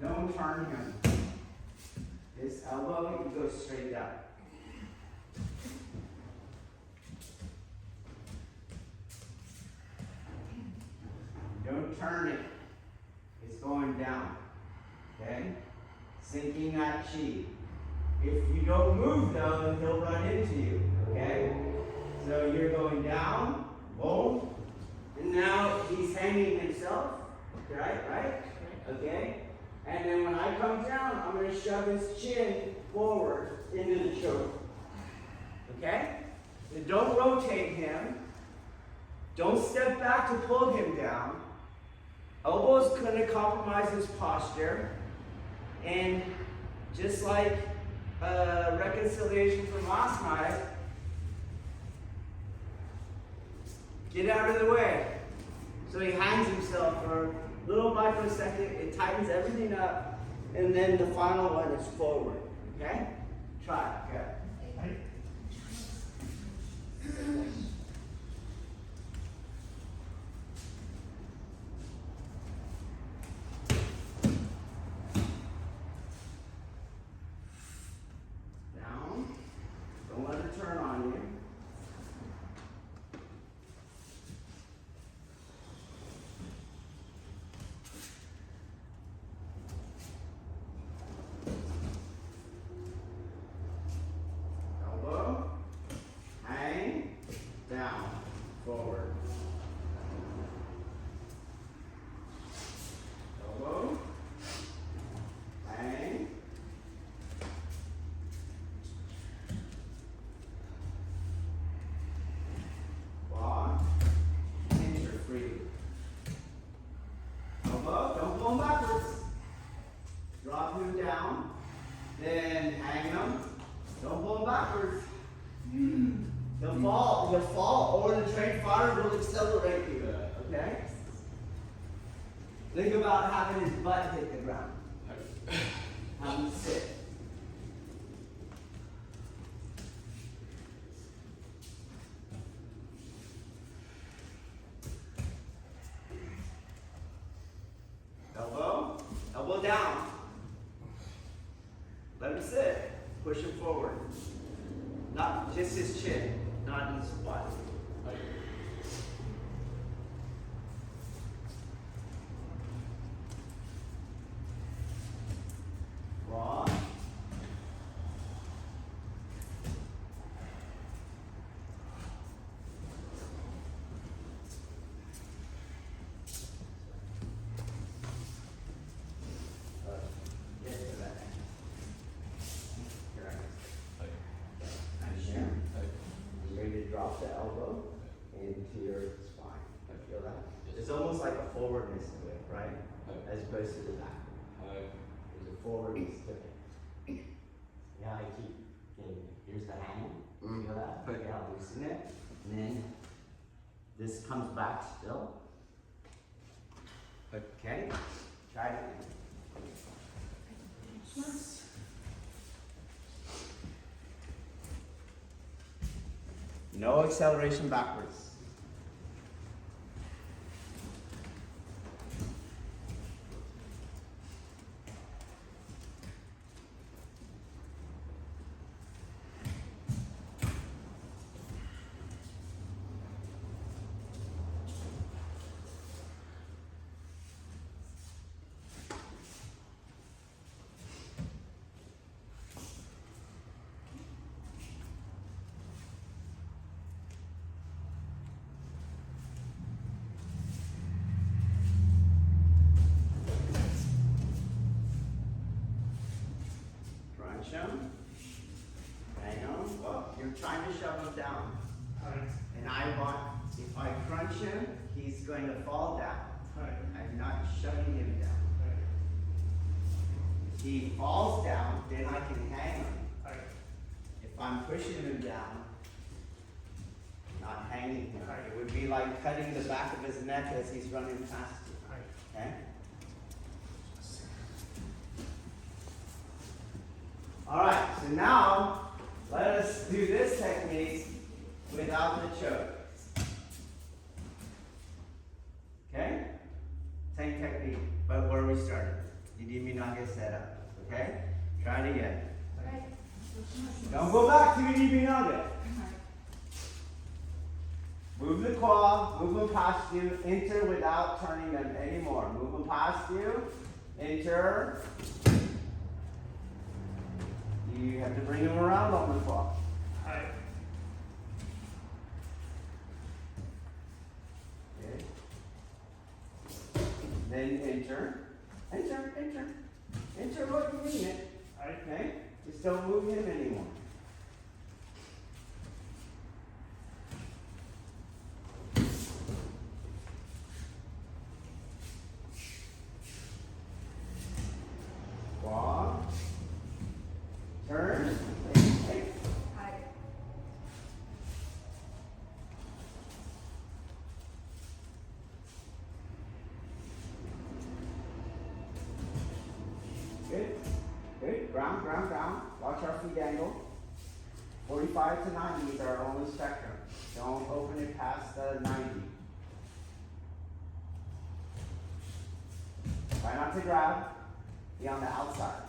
don't turn him. This elbow, you go straight down. Don't turn it. It's going down. Okay? Sinking that chi. If you don't move though, then he'll run into you, okay? So you're going down, boom, and now he's hanging himself, right? Okay? And then when I come down, I'm gonna shove his chin forward into the choke, okay? So don't rotate him. Don't step back to pull him down. Elbows gonna compromise his posture. And just like reconciliation from last night, get out of the way. So he hangs himself for a little microsecond, it tightens everything up, and then the final one is forward. Okay? Try it. Okay. Don't let it turn on you. Elbow, hang, down, forward. Elbow, hang, walk, enter free. Elbow, don't pull him backwards. Drop him down, then hang him. Don't pull him backwards. He'll fall, or the trained fighter will accelerate you. Okay? Think about having his butt hit the ground. Have him sit. Elbow down. Let him sit. Push him forward. Not just his chin, not his butt. Raw. Get to that. it goes to the back. Hi. There's a forward step. Yeah, I keep getting it. Here's the hand. Feel that? Right. Yeah, loosen it. And then this comes back still. Hi. Okay? Try it. No acceleration backwards. Crunch him. Hang on. Well, you're trying to shove him down. Right. And I want, if I crunch him, he's going to fall down. Right. I'm not shoving him down. Right. If he falls down, then I can hang him. Right. If I'm pushing him down, not hanging him, Right. it would be like cutting the back of his neck as he's running past you. Right. Okay? Alright, so now let us do this technique without the choke. Okay? Same technique, but where we started. Idiminage setup. Okay? Try it again. Don't go back to Idiminage. Move the quad, move them past you, enter without turning them anymore. Move them past you, enter. You have to bring them around on the quad. Right. Okay. Then enter. Enter, enter. Enter what you mean it. Right. Okay? Just don't move him anymore. Quad. Turn. Hey. Good. Good. Ground, ground, ground. Watch our feet angle. 45 to 90 is our only spectrum. Don't open it past the 90. Try not to grab. Be on the outside.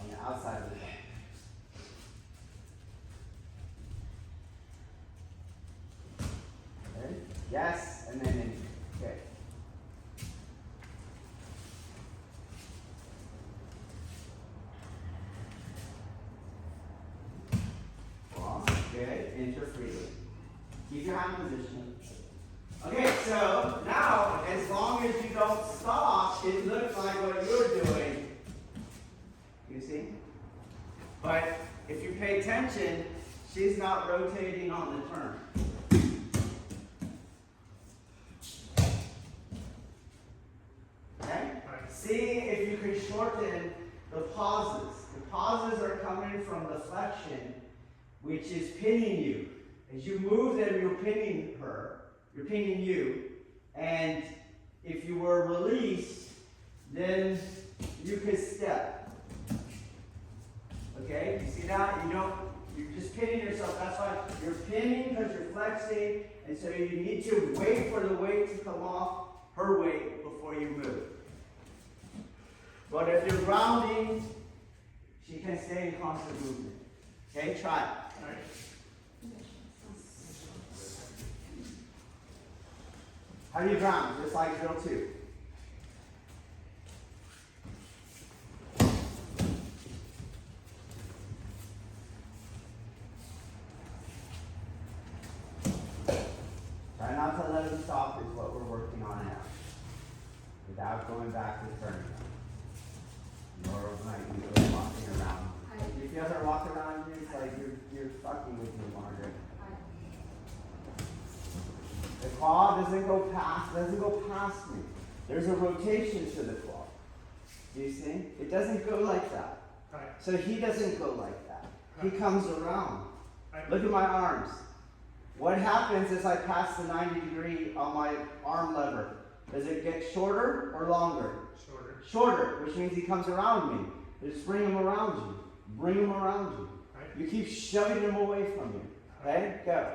On the outside of the ball. Okay. Yes, and then in. Okay. Well, good. Enter freely. Keep your hand position. Okay, so now, as long as you don't stop, it looks like what you're doing. You see? But if you pay attention, she's not rotating on the turn. Okay? Right. See if you can shorten the pauses. The pauses are coming from the flexion, which is pinning you. As you move them, you're pinning her. You're pinning you. And if you were released, then you could step. Okay? You see that? You're just pinning yourself. That's why you're pinning because you're flexing. And so you need to wait for the weight to come off her weight before you move. But if you're grounding, she can stay in constant movement. Okay? Try it. Right. How do you ground? Just like drill 2. Try not to let him stop is what we're working on now. Without going back to turning. Nor might you go walking around. You feel her walk around you, it's like you're fucking with me, Margaret. The claw doesn't go past me. There's a rotation to the claw. Do you see? It doesn't go like that. Right. So he doesn't go like that. He comes around. Right. Look at my arms. What happens is I pass the 90-degree on my arm lever. Does it get shorter or longer? Shorter. Shorter, which means he comes around me. Just bring him around you. Bring him around you. Right. You keep shoving him away from you. Okay? Go.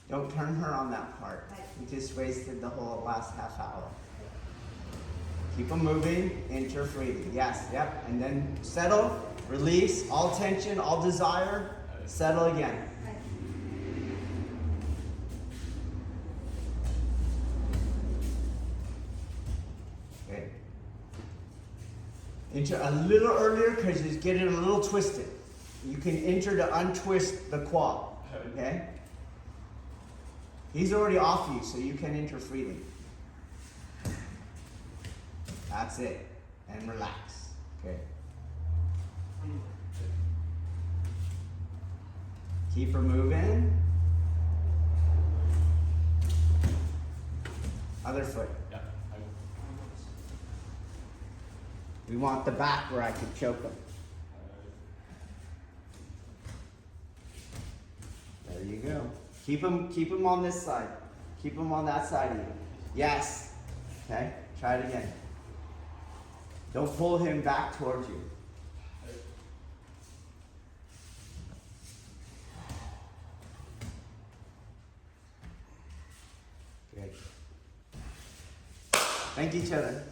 Don't turn her on that part. You just wasted the whole last half hour. Keep them moving, enter freely. Yes, yep. And then settle, release, all tension, all desire, settle again. Okay. Enter a little earlier because it's getting a little twisted. You can enter to untwist the quad. Okay? He's already off you, so you can enter freely. That's it. And relax. Okay. Keep her moving. Other foot. Yeah. We want the back where I could choke him. There you go. Keep him on this side. Keep him on that side of you. Yes. Okay, try it again. Don't pull him back towards you. Good. Thank each other.